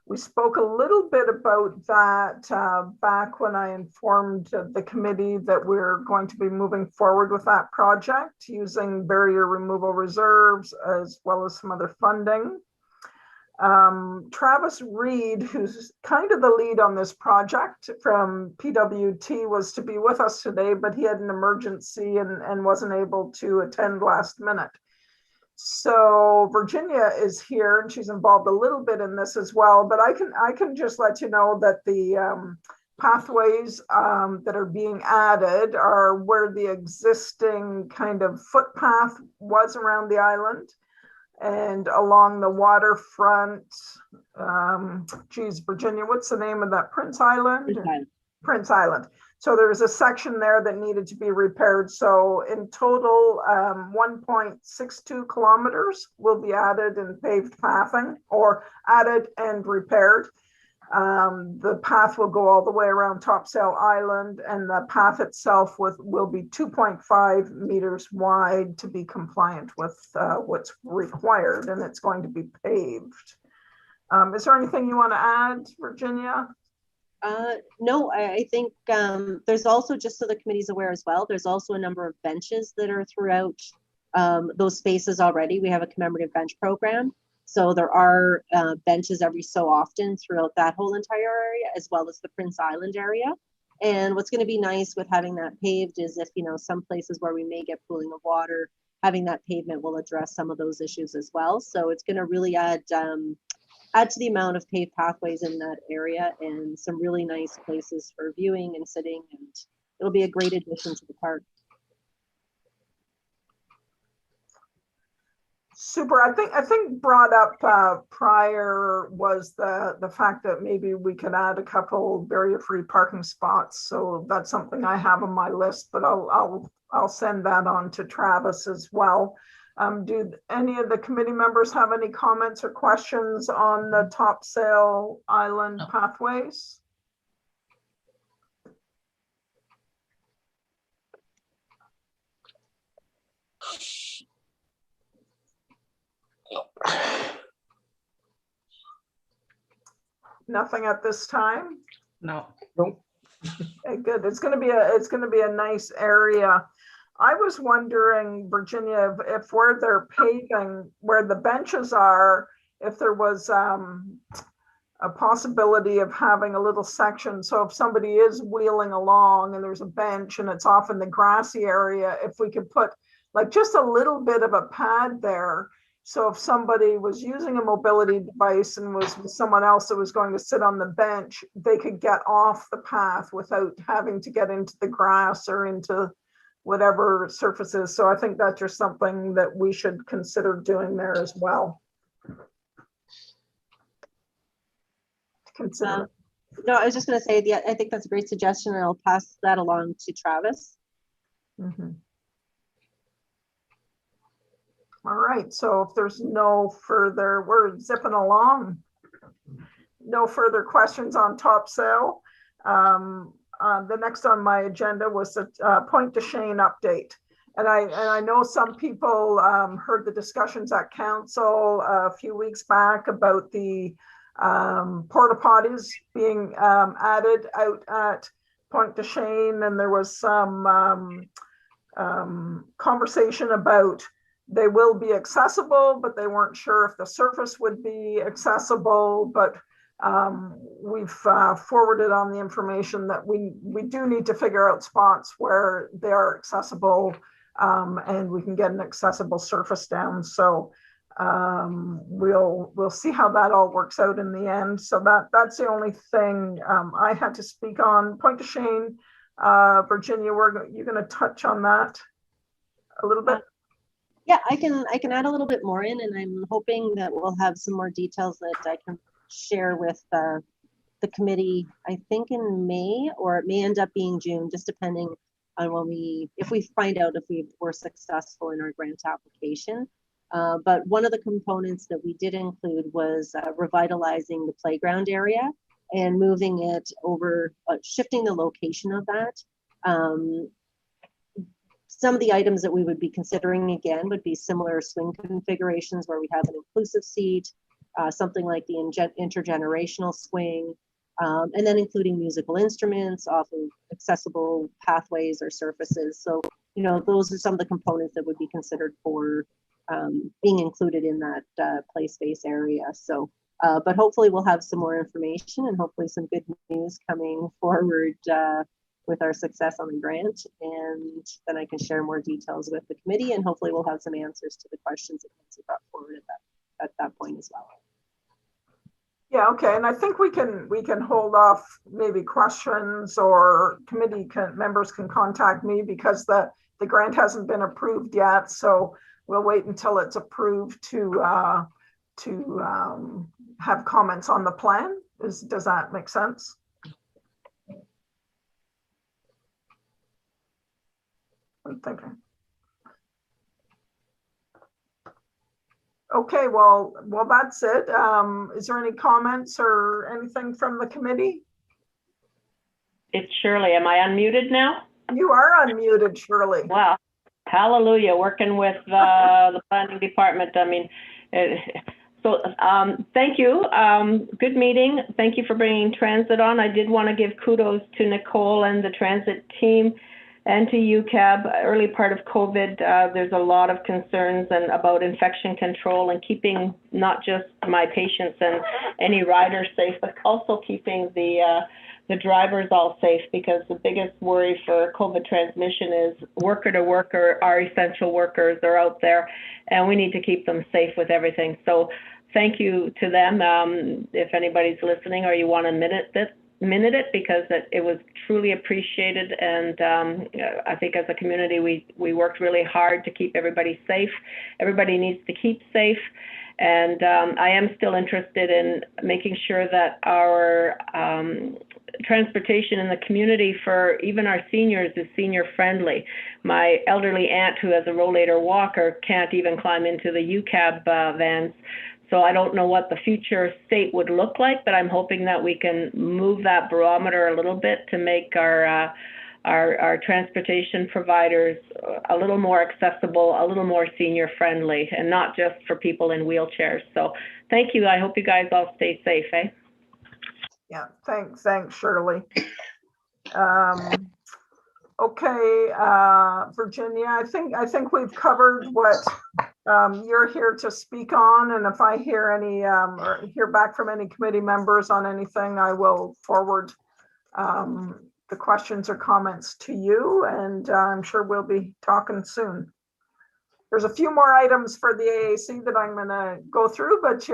We spoke a little bit about that back when I informed the committee that we're going to be moving forward with that project using barrier removal reserves as well as some other funding. Travis Reed, who's kind of the lead on this project from PWT, was to be with us today, but he had an emergency and wasn't able to attend last minute. So Virginia is here and she's involved a little bit in this as well, but I can just let you know that the pathways that are being added are where the existing kind of footpath was around the island and along the waterfront. Geez, Virginia, what's the name of that? Prince Island? Prince Island. So there was a section there that needed to be repaired. So in total, 1.62 kilometers will be added in paved pathing or added and repaired. The path will go all the way around Topsail Island, and the path itself will be 2.5 meters wide to be compliant with what's required, and it's going to be paved. Is there anything you want to add, Virginia? No, I think there's also, just so the committee's aware as well, there's also a number of benches that are throughout those spaces already. We have a commemorative bench program. So there are benches every so often throughout that whole entire area, as well as the Prince Island area. And what's going to be nice with having that paved is if, you know, some places where we may get pooling of water, having that pavement will address some of those issues as well. So it's going to really add to the amount of paved pathways in that area and some really nice places for viewing and sitting, and it'll be a great addition to the park. Super. I think brought up prior was the fact that maybe we could add a couple barrier-free parking spots. So that's something I have on my list, but I'll send that on to Travis as well. Do any of the committee members have any comments or questions on the Topsail Island pathways? Nothing at this time? No. Nope. Okay, good. It's going to be a nice area. I was wondering, Virginia, if where they're paving, where the benches are, if there was a possibility of having a little section. So if somebody is wheeling along and there's a bench and it's off in the grassy area, if we could put like just a little bit of a pad there. So if somebody was using a mobility device and was with someone else that was going to sit on the bench, they could get off the path without having to get into the grass or into whatever surfaces. So I think that's just something that we should consider doing there as well. Consider. No, I was just going to say, I think that's a great suggestion, and I'll pass that along to Travis. Mm-hmm. All right, so if there's no further, we're zipping along. No further questions on Topsail. The next on my agenda was the Point de Chene update. And I know some people heard the discussions at council a few weeks back about the porta potties being added out at Point de Chene, and there was some conversation about they will be accessible, but they weren't sure if the surface would be accessible. But we've forwarded on the information that we do need to figure out spots where they are accessible and we can get an accessible surface down. So We'll see how that all works out in the end. So that's the only thing I had to speak on. Point to Shane, Virginia, you're going to touch on that a little bit. Yeah, I can add a little bit more in, and I'm hoping that we'll have some more details that I can share with the committee, I think in May, or it may end up being June, just depending on if we find out if we were successful in our grant application. But one of the components that we did include was revitalizing the playground area and moving it over, shifting the location of that. Some of the items that we would be considering again would be similar swing configurations where we have an inclusive seat, something like the intergenerational swing, and then including musical instruments off of accessible pathways or surfaces. So, you know, those are some of the components that would be considered for being included in that play space area. So, but hopefully we'll have some more information and hopefully some good news coming forward with our success on the grant. And then I can share more details with the committee, and hopefully we'll have some answers to the questions that Nancy brought forward at that point as well. Yeah, okay, and I think we can hold off maybe questions, or committee members can contact me because the grant hasn't been approved yet. So we'll wait until it's approved to have comments on the plan. Does that make sense? I'm thinking. Okay, well, that's it. Is there any comments or anything from the committee? It's Shirley. Am I unmuted now? You are unmuted, Shirley. Wow. Hallelujah. Working with the planning department. I mean, thank you. Good meeting. Thank you for bringing transit on. I did want to give kudos to Nicole and the transit team and to UCAB. Early part of COVID, there's a lot of concerns about infection control and keeping not just my patients and any riders safe, but also keeping the drivers all safe, because the biggest worry for COVID transmission is worker to worker. Our essential workers are out there, and we need to keep them safe with everything. So thank you to them. If anybody's listening or you want to minute it, because it was truly appreciated. And I think as a community, we worked really hard to keep everybody safe. Everybody needs to keep safe. And I am still interested in making sure that our transportation in the community for even our seniors is senior friendly. My elderly aunt who has a rollator walker can't even climb into the UCAB vans. So I don't know what the future state would look like, but I'm hoping that we can move that barometer a little bit to make our transportation providers a little more accessible, a little more senior friendly, and not just for people in wheelchairs. So thank you. I hope you guys all stay safe, eh? Yeah, thanks, Shirley. Okay, Virginia, I think we've covered what you're here to speak on, and if I hear any or hear back from any committee members on anything, I will forward the questions or comments to you, and I'm sure we'll be talking soon. There's a few more items for the AAC that I'm going to go through, but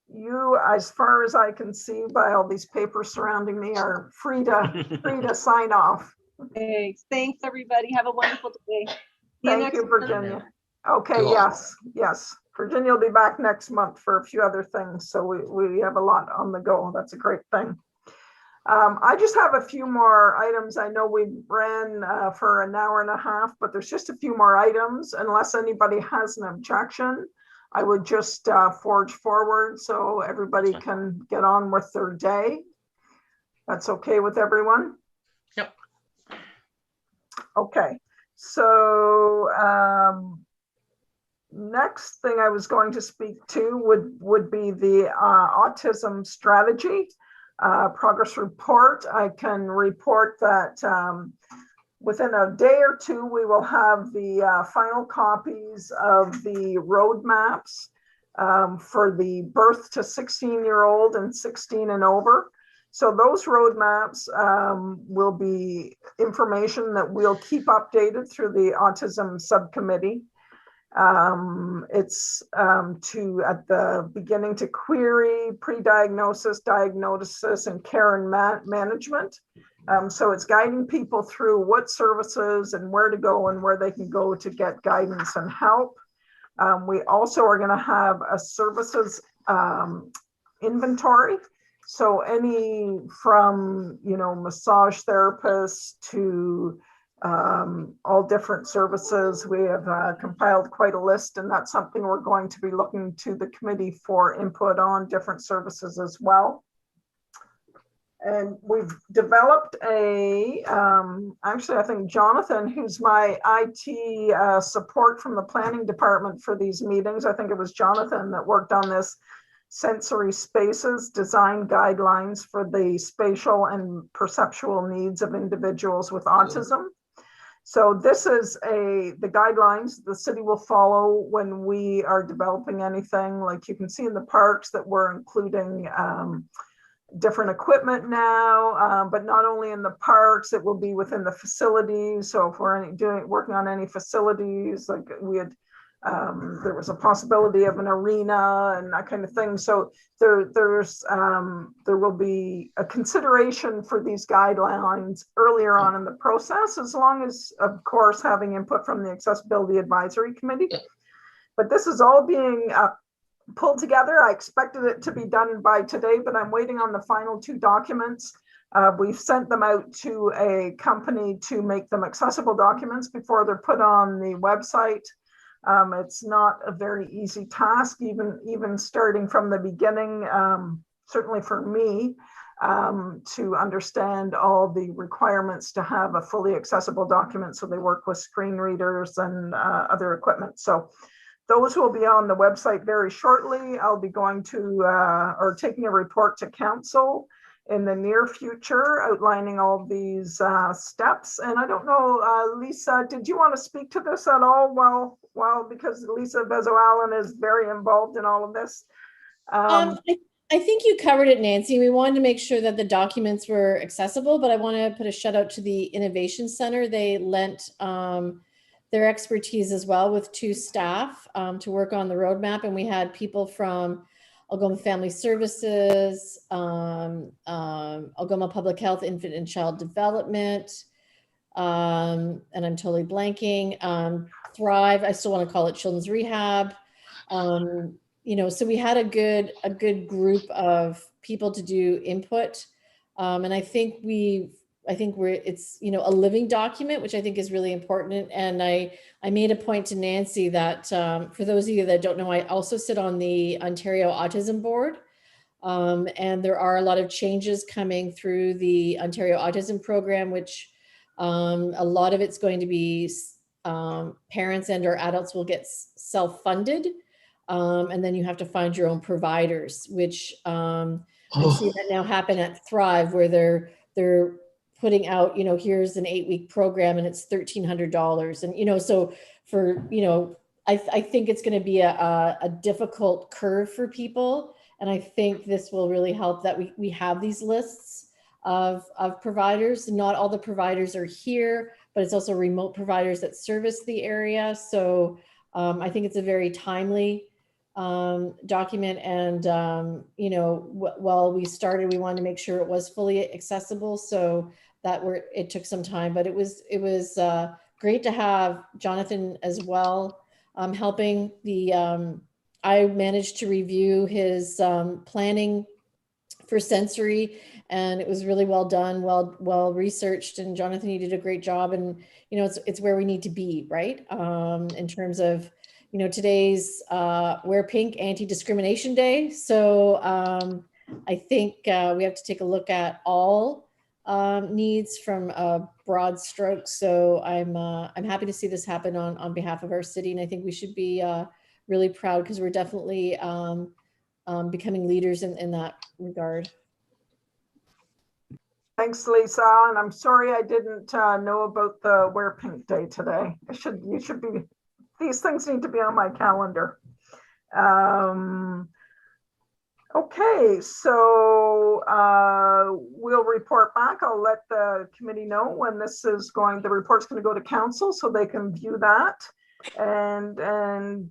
you, as far as I can see by all these papers surrounding me, are free to sign off. Thanks, everybody. Have a wonderful day. Thank you, Virginia. Okay, yes. Virginia will be back next month for a few other things, so we have a lot on the go. That's a great thing. I just have a few more items. I know we ran for an hour and a half, but there's just a few more items. Unless anybody has an objection, I would just forge forward so everybody can get on with their day. That's okay with everyone? Yep. Okay, so next thing I was going to speak to would be the autism strategy progress report. I can report that within a day or two, we will have the final copies of the roadmaps for the birth to 16-year-old and 16 and over. So those roadmaps will be information that we'll keep updated through the autism subcommittee. It's to at the beginning to query, pre-diagnosis, diagnosis, and care and management. So it's guiding people through what services and where to go and where they can go to get guidance and help. We also are going to have a services inventory. So any from, massage therapists to all different services. We have compiled quite a list, and that's something we're going to be looking to the committee for input on, different services as well. And we've developed actually, I think Jonathan, who's my IT support from the planning department for these meetings, I think it was Jonathan that worked on this sensory spaces design guidelines for the spatial and perceptual needs of individuals with autism. So this is the guidelines the city will follow when we are developing anything. Like you can see in the parks that we're including different equipment now, but not only in the parks, it will be within the facilities. So if we're working on any facilities, like we had, there was a possibility of an arena and that kind of thing. So there will be a consideration for these guidelines earlier on in the process, as long as, of course, having input from the Accessibility Advisory Committee. But this is all being pulled together. I expected it to be done by today, but I'm waiting on the final 2 documents. We've sent them out to a company to make them accessible documents before they're put on the website. It's not a very easy task, even starting from the beginning, certainly for me, to understand all the requirements to have a fully accessible document. So they work with screen readers and other equipment. So those will be on the website very shortly. I'll be going to or taking a report to council in the near future, outlining all these steps. And I don't know, Lisa, did you want to speak to this at all? Well, because Lisa Bezo-Allen is very involved in all of this. I think you covered it, Nancy. We wanted to make sure that the documents were accessible, but I want to put a shout out to the Innovation Center. They lent their expertise as well with 2 staff to work on the roadmap. And we had people from Algoma Family Services, Algoma Public Health, Infant and Child Development, and I'm totally blanking, Thrive, I still want to call it Children's Rehab. So we had a good group of people to do input. And I think it's, a living document, which I think is really important. And I made a point to Nancy that for those of you that don't know, I also sit on the Ontario Autism Board. And there are a lot of changes coming through the Ontario Autism Program, which a lot of it's going to be parents and or adults will get self-funded. And then you have to find your own providers, which I see that now happen at Thrive, where they're putting out, here's an 8-week program and it's $1,300. And, so for, I think it's going to be a difficult curve for people. And I think this will really help that we have these lists of providers. Not all the providers are here, but it's also remote providers that service the area. So I think it's a very timely document. And, while we started, we wanted to make sure it was fully accessible. So it took some time, but it was great to have Jonathan as well, helping I managed to review his planning for sensory, and it was really well done, well researched. And Jonathan, you did a great job. And it's where we need to be, right? In terms of today's Wear Pink Anti-Discrimination Day. So I think we have to take a look at all needs from a broad stroke. So I'm happy to see this happen on behalf of our city, and I think we should be really proud, because we're definitely becoming leaders in that regard. Thanks, Lisa. And I'm sorry I didn't know about the Wear Pink Day today. You should be. These things need to be on my calendar. Okay, so we'll report back. I'll let the committee know when the report's going to go to council so they can view that. and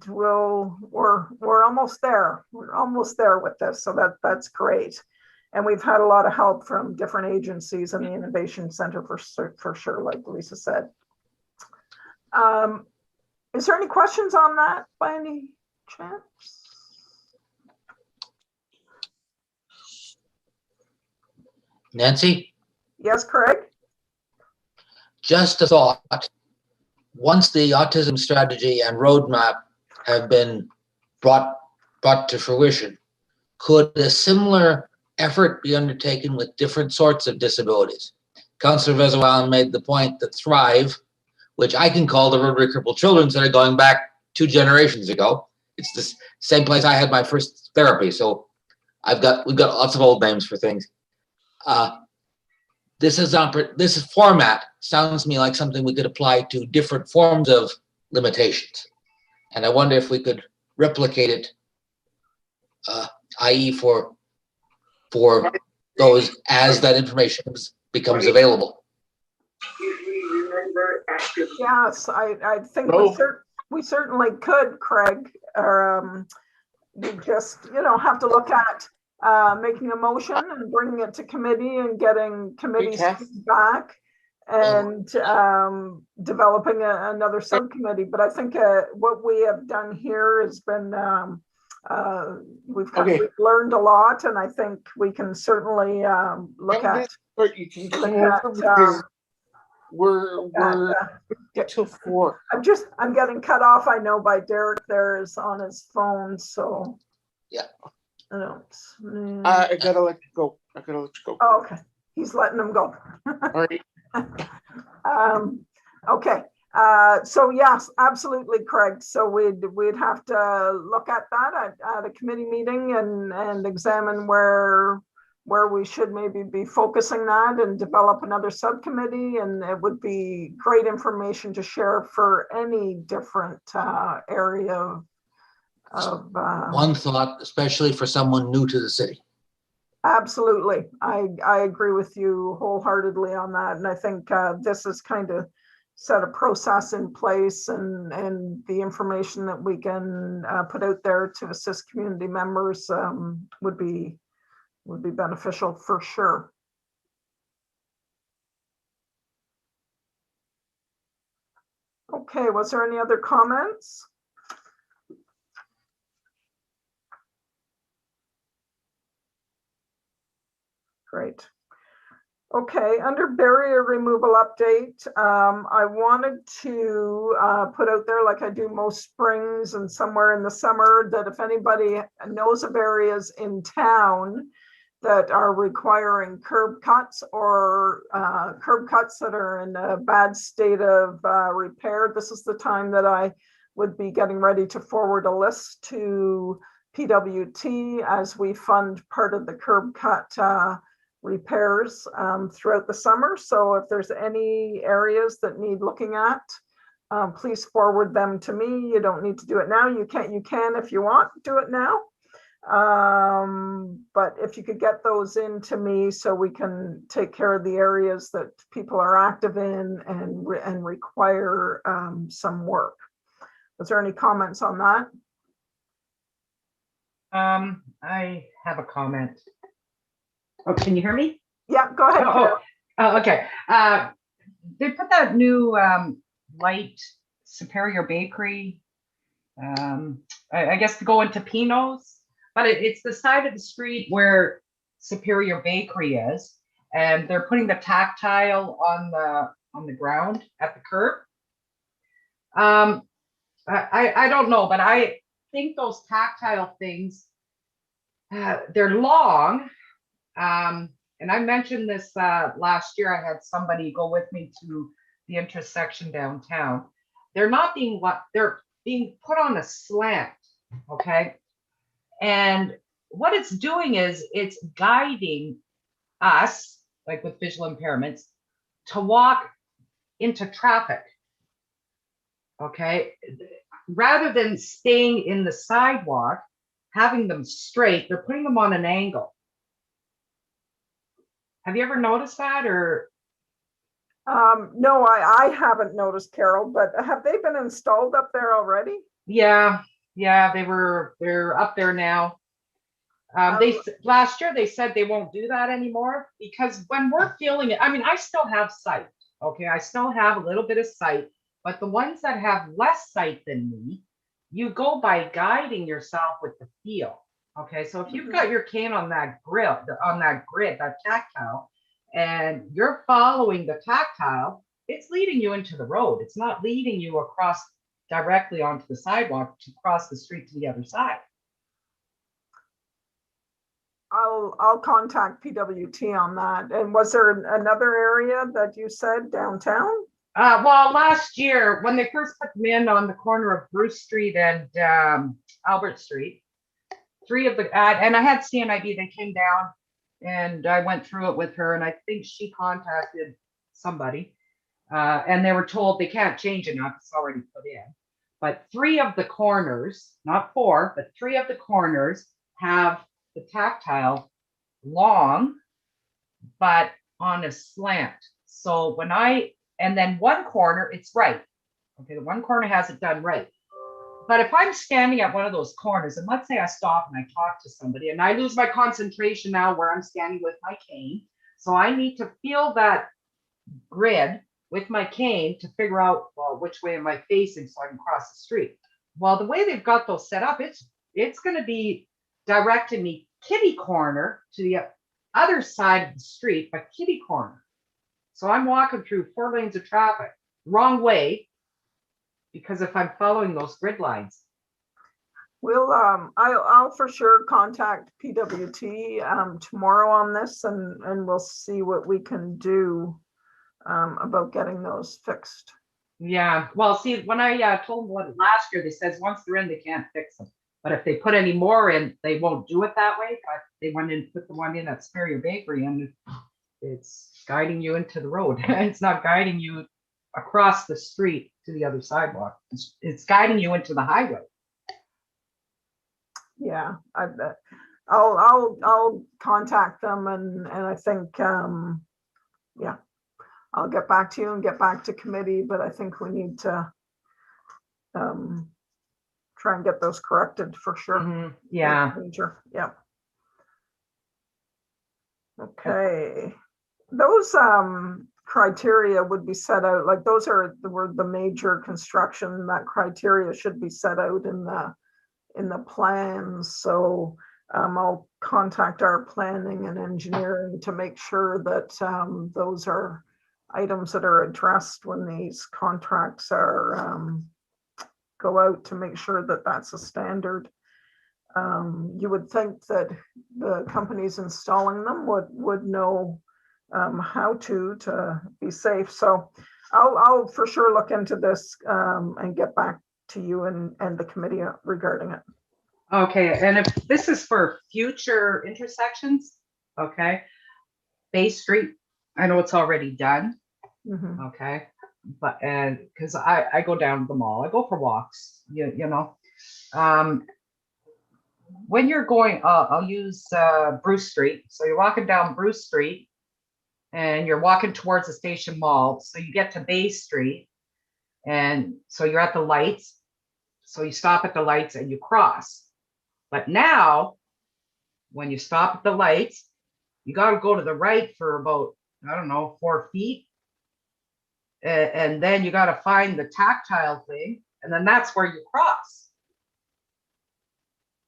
we're almost there. We're almost there with this, so that's great. And we've had a lot of help from different agencies and the Innovation Center for sure, like Lisa said. Is there any questions on that by any chance? Nancy, Yes, Craig? just a thought. Once the autism strategy and roadmap have been brought to fruition, could a similar effort be undertaken with different sorts of disabilities? Councillor Vezawan made the point that Thrive, which I can call the Rotary Crippled Children's Center going back 2 generations ago. It's the same place I had my first therapy, so we've got lots of old names for things. This format sounds to me like something we could apply to different forms of limitations, and I wonder if we could replicate it, i.e., for those as that information becomes available. Yes, I think No. we certainly could, Craig. Or we just have to look at making a motion and bringing it to committee and getting committee's feedback and developing another subcommittee. But I think what we have done here has been we've learned a lot, and I think we can certainly look at. But you can come over because we're get till 4. I'm getting cut off. I know by Derek there is on his phone, so yeah. I don't. I gotta let you go. Oh, okay, he's letting him go. All right. Okay. So yes, absolutely, Craig. So we'd have to look at that at a committee meeting and examine where we should maybe be focusing that and develop another subcommittee. And it would be great information to share for any different area of one thought, especially for someone new to the city. Absolutely. I agree with you wholeheartedly on that. And I think this is kind of set a process in place, and the information that we can put out there to assist community members would be beneficial for sure. Okay, was there any other comments? Great. Okay, under barrier removal update, I wanted to put out there, like I do most springs and somewhere in the summer, that if anybody knows of areas in town that are requiring curb cuts or curb cuts that are in a bad state of repair, this is the time that I would be getting ready to forward a list to PWT as we fund part of the curb cut repairs throughout the summer. So if there's any areas that need looking at, please forward them to me. You don't need to do it now. You can if you want, do it now. But if you could get those in to me so we can take care of the areas that people are active in and require some work. Was there any comments on that? I have a comment. Oh, can you hear me? Yeah, go ahead. Okay. They put that new light Superior Bakery, I guess to go into Pino's, but it's the side of the street where Superior Bakery is, and they're putting the tactile on the ground at the curb. I don't know, but I think those tactile things, they're long. And I mentioned this last year. I had somebody go with me to the intersection downtown. They're being put on a slant, okay? And what it's doing is it's guiding us, like with visual impairments, to walk into traffic, okay? Rather than staying in the sidewalk, having them straight, they're putting them on an angle. Have you ever noticed that? Or No, I haven't noticed, Carol, but have they been installed up there already? Yeah, they're up there now. Last year they said they won't do that anymore because when we're feeling it, I mean, I still have sight. Okay, I still have a little bit of sight, but the ones that have less sight than me, you go by guiding yourself with the feel. Okay, so if you've got your cane on that grill, on that grid, that tactile, and you're following the tactile, it's leading you into the road. It's not leading you across directly onto the sidewalk to cross the street to the other side. I'll contact PWT on that. And was there another area that you said downtown? Well, last year when they first put them in on the corner of Bruce Street and Albert Street, three of the and I had CNIB. They came down and I went through it with her, and I think she contacted somebody, and they were told they can't change it now; it's already put in. But three of the corners, not four, but three of the corners have the tactile long, but on a slant. So when and then one corner, it's right. Okay, the one corner has it done right. But if I'm standing at one of those corners, and let's say I stop and I talk to somebody, and I lose my concentration now where I'm standing with my cane, so I need to feel that grid with my cane to figure out, well, which way am I facing so I can cross the street. Well, the way they've got those set up, it's going to be directing me kitty corner to the other side of the street, but kitty corner. So I'm walking through 4 lanes of traffic, wrong way, because if I'm following those grid lines. We'll I'll for sure contact PWT tomorrow on this, and we'll see what we can do about getting those fixed. Yeah, well, see, when I told them last year, they said once they're in, they can't fix them. But if they put any more in, they won't do it that way. But they went in and put the one in at Sperrier Bakery, and it's guiding you into the road. It's not guiding you across the street to the other sidewalk. It's guiding you into the highway. Yeah, I'll contact them, and I think yeah, I'll get back to you and get back to committee, but I think we need to try and get those corrected for sure. Yeah. Yeah. Okay. Those criteria would be set out, like those are the major construction, that criteria should be set out in the plans. So I'll contact our planning and engineering to make sure that those are items that are addressed when these contracts are go out, to make sure that that's a standard. You would think that the companies installing them would know how to be safe. So I'll for sure look into this and get back to you and the committee regarding it. Okay, and if this is for future intersections, okay, Bay Street, I know it's already done. Okay, but because I go down to the mall, I go for walks, you know. When you're going, I'll use Bruce Street. So you're walking down Bruce Street and you're walking towards the Station Mall. So you get to Bay Street, and so you're at the lights. So you stop at the lights and you cross. But now, when you stop at the lights, you got to go to the right for about, I don't know, 4 feet. And then you got to find the tactile thing, and then that's where you cross.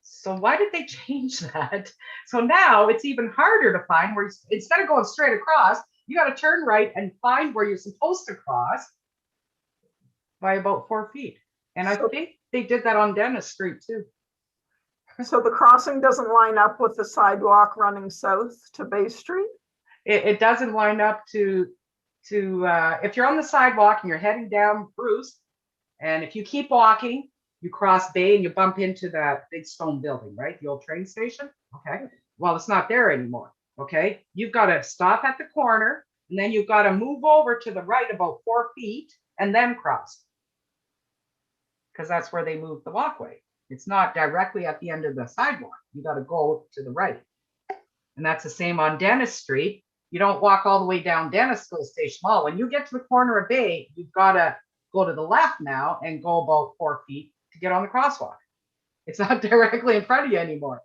So why did they change that? So now it's even harder to find where, instead of going straight across, you got to turn right and find where you're supposed to cross by about 4 feet. And I think they did that on Dennis Street too. So the crossing doesn't line up with the sidewalk running south to Bay Street? It doesn't line up to if you're on the sidewalk and you're heading down Bruce, and if you keep walking, you cross Bay and you bump into that big stone building, right? The old train station. Okay. Well, it's not there anymore. Okay. You've got to stop at the corner, and then you've got to move over to the right about 4 feet and then cross. Because that's where they moved the walkway. It's not directly at the end of the sidewalk. You got to go to the right. And that's the same on Dennis Street. You don't walk all the way down Dennisville Station Mall. When you get to the corner of Bay, you've got to go to the left now and go about 4 feet to get on the crosswalk. It's not directly in front of you anymore.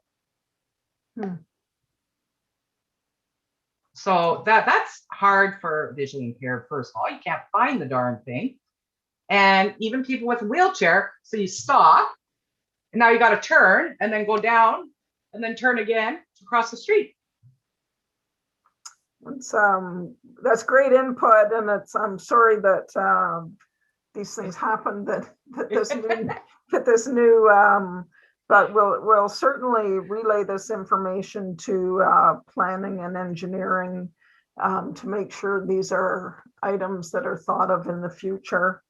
So that's hard for visually impaired. First of all, you can't find the darn thing. And even people with a wheelchair, so you stop, and now you got to turn and then go down and then turn again to cross the street. It's that's great input, and I'm sorry that these things happen, that this new but we'll certainly relay this information to planning and engineering to make sure these are items that are thought of in the future.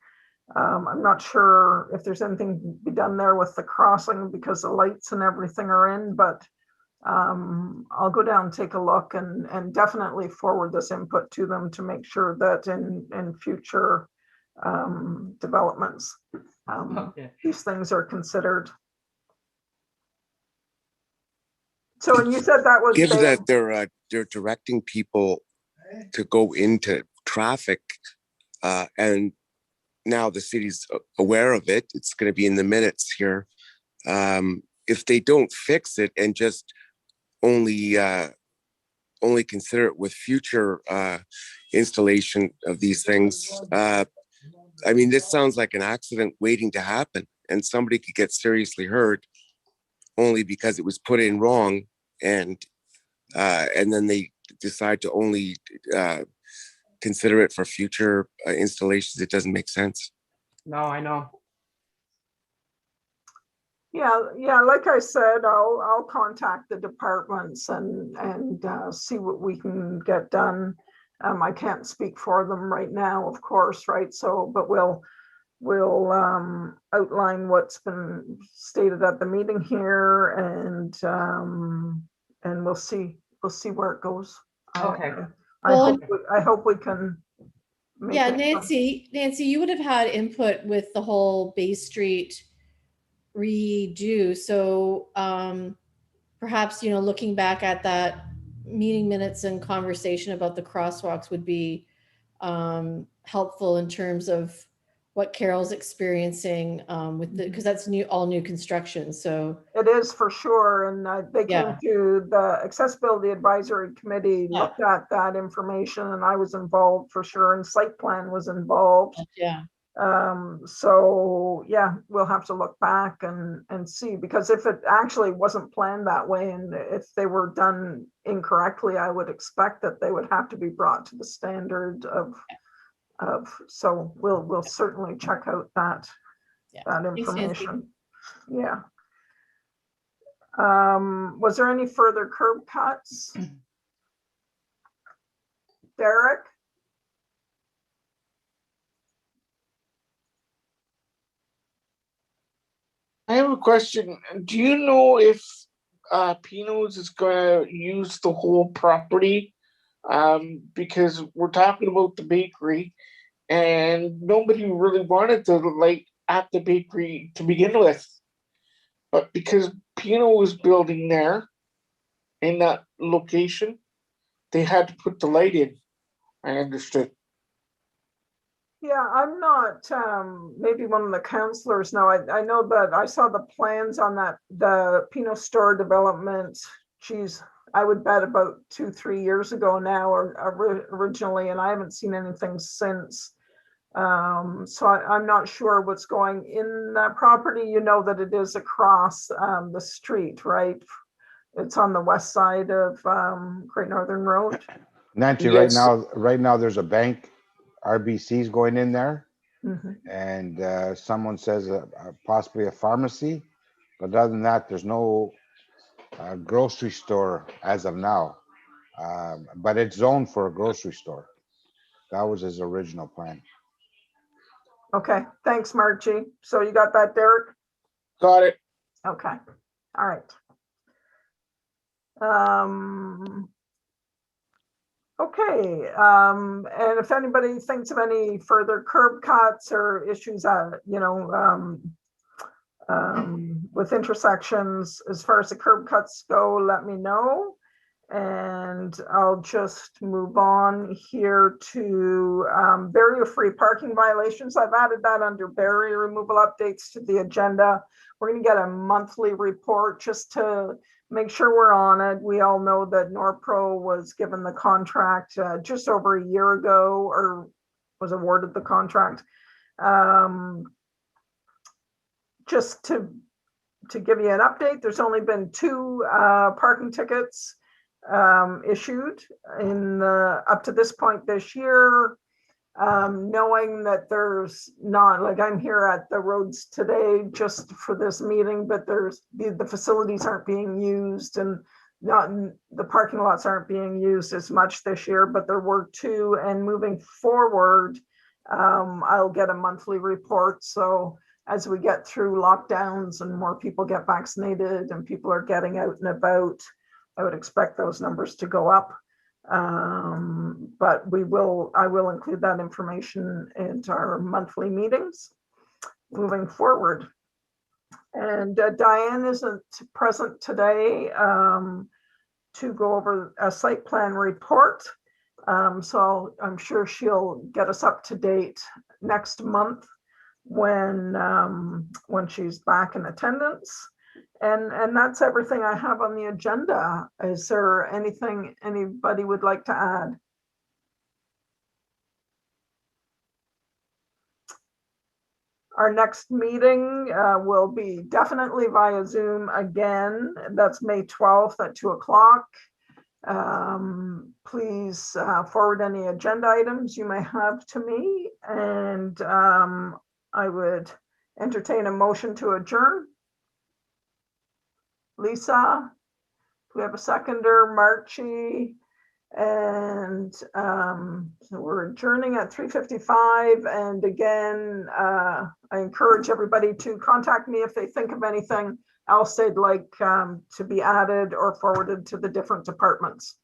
I'm not sure if there's anything to be done there with the crossing because the lights and everything are in, but I'll go down and take a look and definitely forward this input to them to make sure that in future developments, these things are considered. So, and you said that was given that they're directing people to go into traffic, and now the city's aware of it. It's going to be in the minutes here. If they don't fix it and just only consider it with future installation of these things, I mean, this sounds like an accident waiting to happen, and somebody could get seriously hurt only because it was put in wrong, and then they decide to only consider it for future installations. It doesn't make sense. No, I know. Yeah, like I said, I'll contact the departments and see what we can get done. I can't speak for them right now, of course, right? So, but we'll outline what's been stated at the meeting here, and we'll see where it goes. Okay. I hope we can. Yeah, Nancy, you would have had input with the whole Bay Street redo. So perhaps, looking back at that meeting minutes and conversation about the crosswalks would be helpful in terms of what Carol's experiencing with because that's all new construction. So it is for sure. And they came to the Accessibility Advisory Committee, looked at that information, and I was involved for sure, and site plan was involved. So yeah, we'll have to look back and see, because if it actually wasn't planned that way and if they were done incorrectly, I would expect that they would have to be brought to the standard of so we'll certainly check out that information. Yeah. Was there any further curb cuts? Derek? I have a question. Do you know if Pino's is going to use the whole property? Because we're talking about the bakery, and nobody really wanted the light at the bakery to begin with. But because Pino was building there in that location, they had to put the light in. I understood. Yeah, I'm not, maybe one of the councillors know. I know that I saw the plans on that, the Pino store development. Geez, I would bet about 2-3 years ago now, or originally, and I haven't seen anything since. So I'm not sure what's going in that property. You know that it is across the street, right? It's on the west side of Great Northern Road. Nancy, Yes. right now there's a bank, RBC's going in there, Mhm. and someone says possibly a pharmacy, but other than that, there's no grocery store as of now. But it's zoned for a grocery store. That was his original plan. Okay, thanks, Margie. So you got that, Derek? Got it. Okay, all right. Okay, and if anybody thinks of any further curb cuts or issues, with intersections, as far as the curb cuts go, let me know. And I'll just move on here to barrier-free parking violations. I've added that under barrier removal updates to the agenda. We're going to get a monthly report just to make sure we're on it. We all know that Norpro was given the contract just over a year ago, or was awarded the contract. Just to give you an update, there's only been 2 parking tickets issued in up to this point this year. Knowing that there's not, like, I'm here at the roads today just for this meeting, but there's the facilities aren't being used, and not the parking lots aren't being used as much this year, but there were 2, and moving forward, I'll get a monthly report. So as we get through lockdowns and more people get vaccinated and people are getting out and about, I would expect those numbers to go up. But I will include that information into our monthly meetings moving forward. And Diane isn't present today to go over a site plan report. So I'm sure she'll get us up to date next month when she's back in attendance. And that's everything I have on the agenda. Is there anything anybody would like to add? Our next meeting will be definitely via Zoom again. That's May 12th at 2 o'clock. Please forward any agenda items you may have to me, and I would entertain a motion to adjourn. Lisa, do we have a seconder? Marchie, and so we're adjourning at 3:55. And again, I encourage everybody to contact me if they think of anything else they'd like to be added or forwarded to the different departments.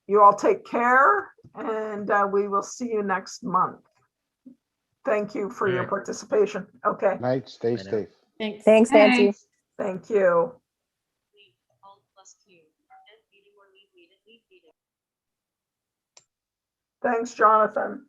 You all take care, and we will see you next month. Thank you for your participation. Okay. Night, stay safe. Thanks. Thanks, Nancy. Thank you. Alt+Q. End meeting or leave meeting. Thanks, Jonathan.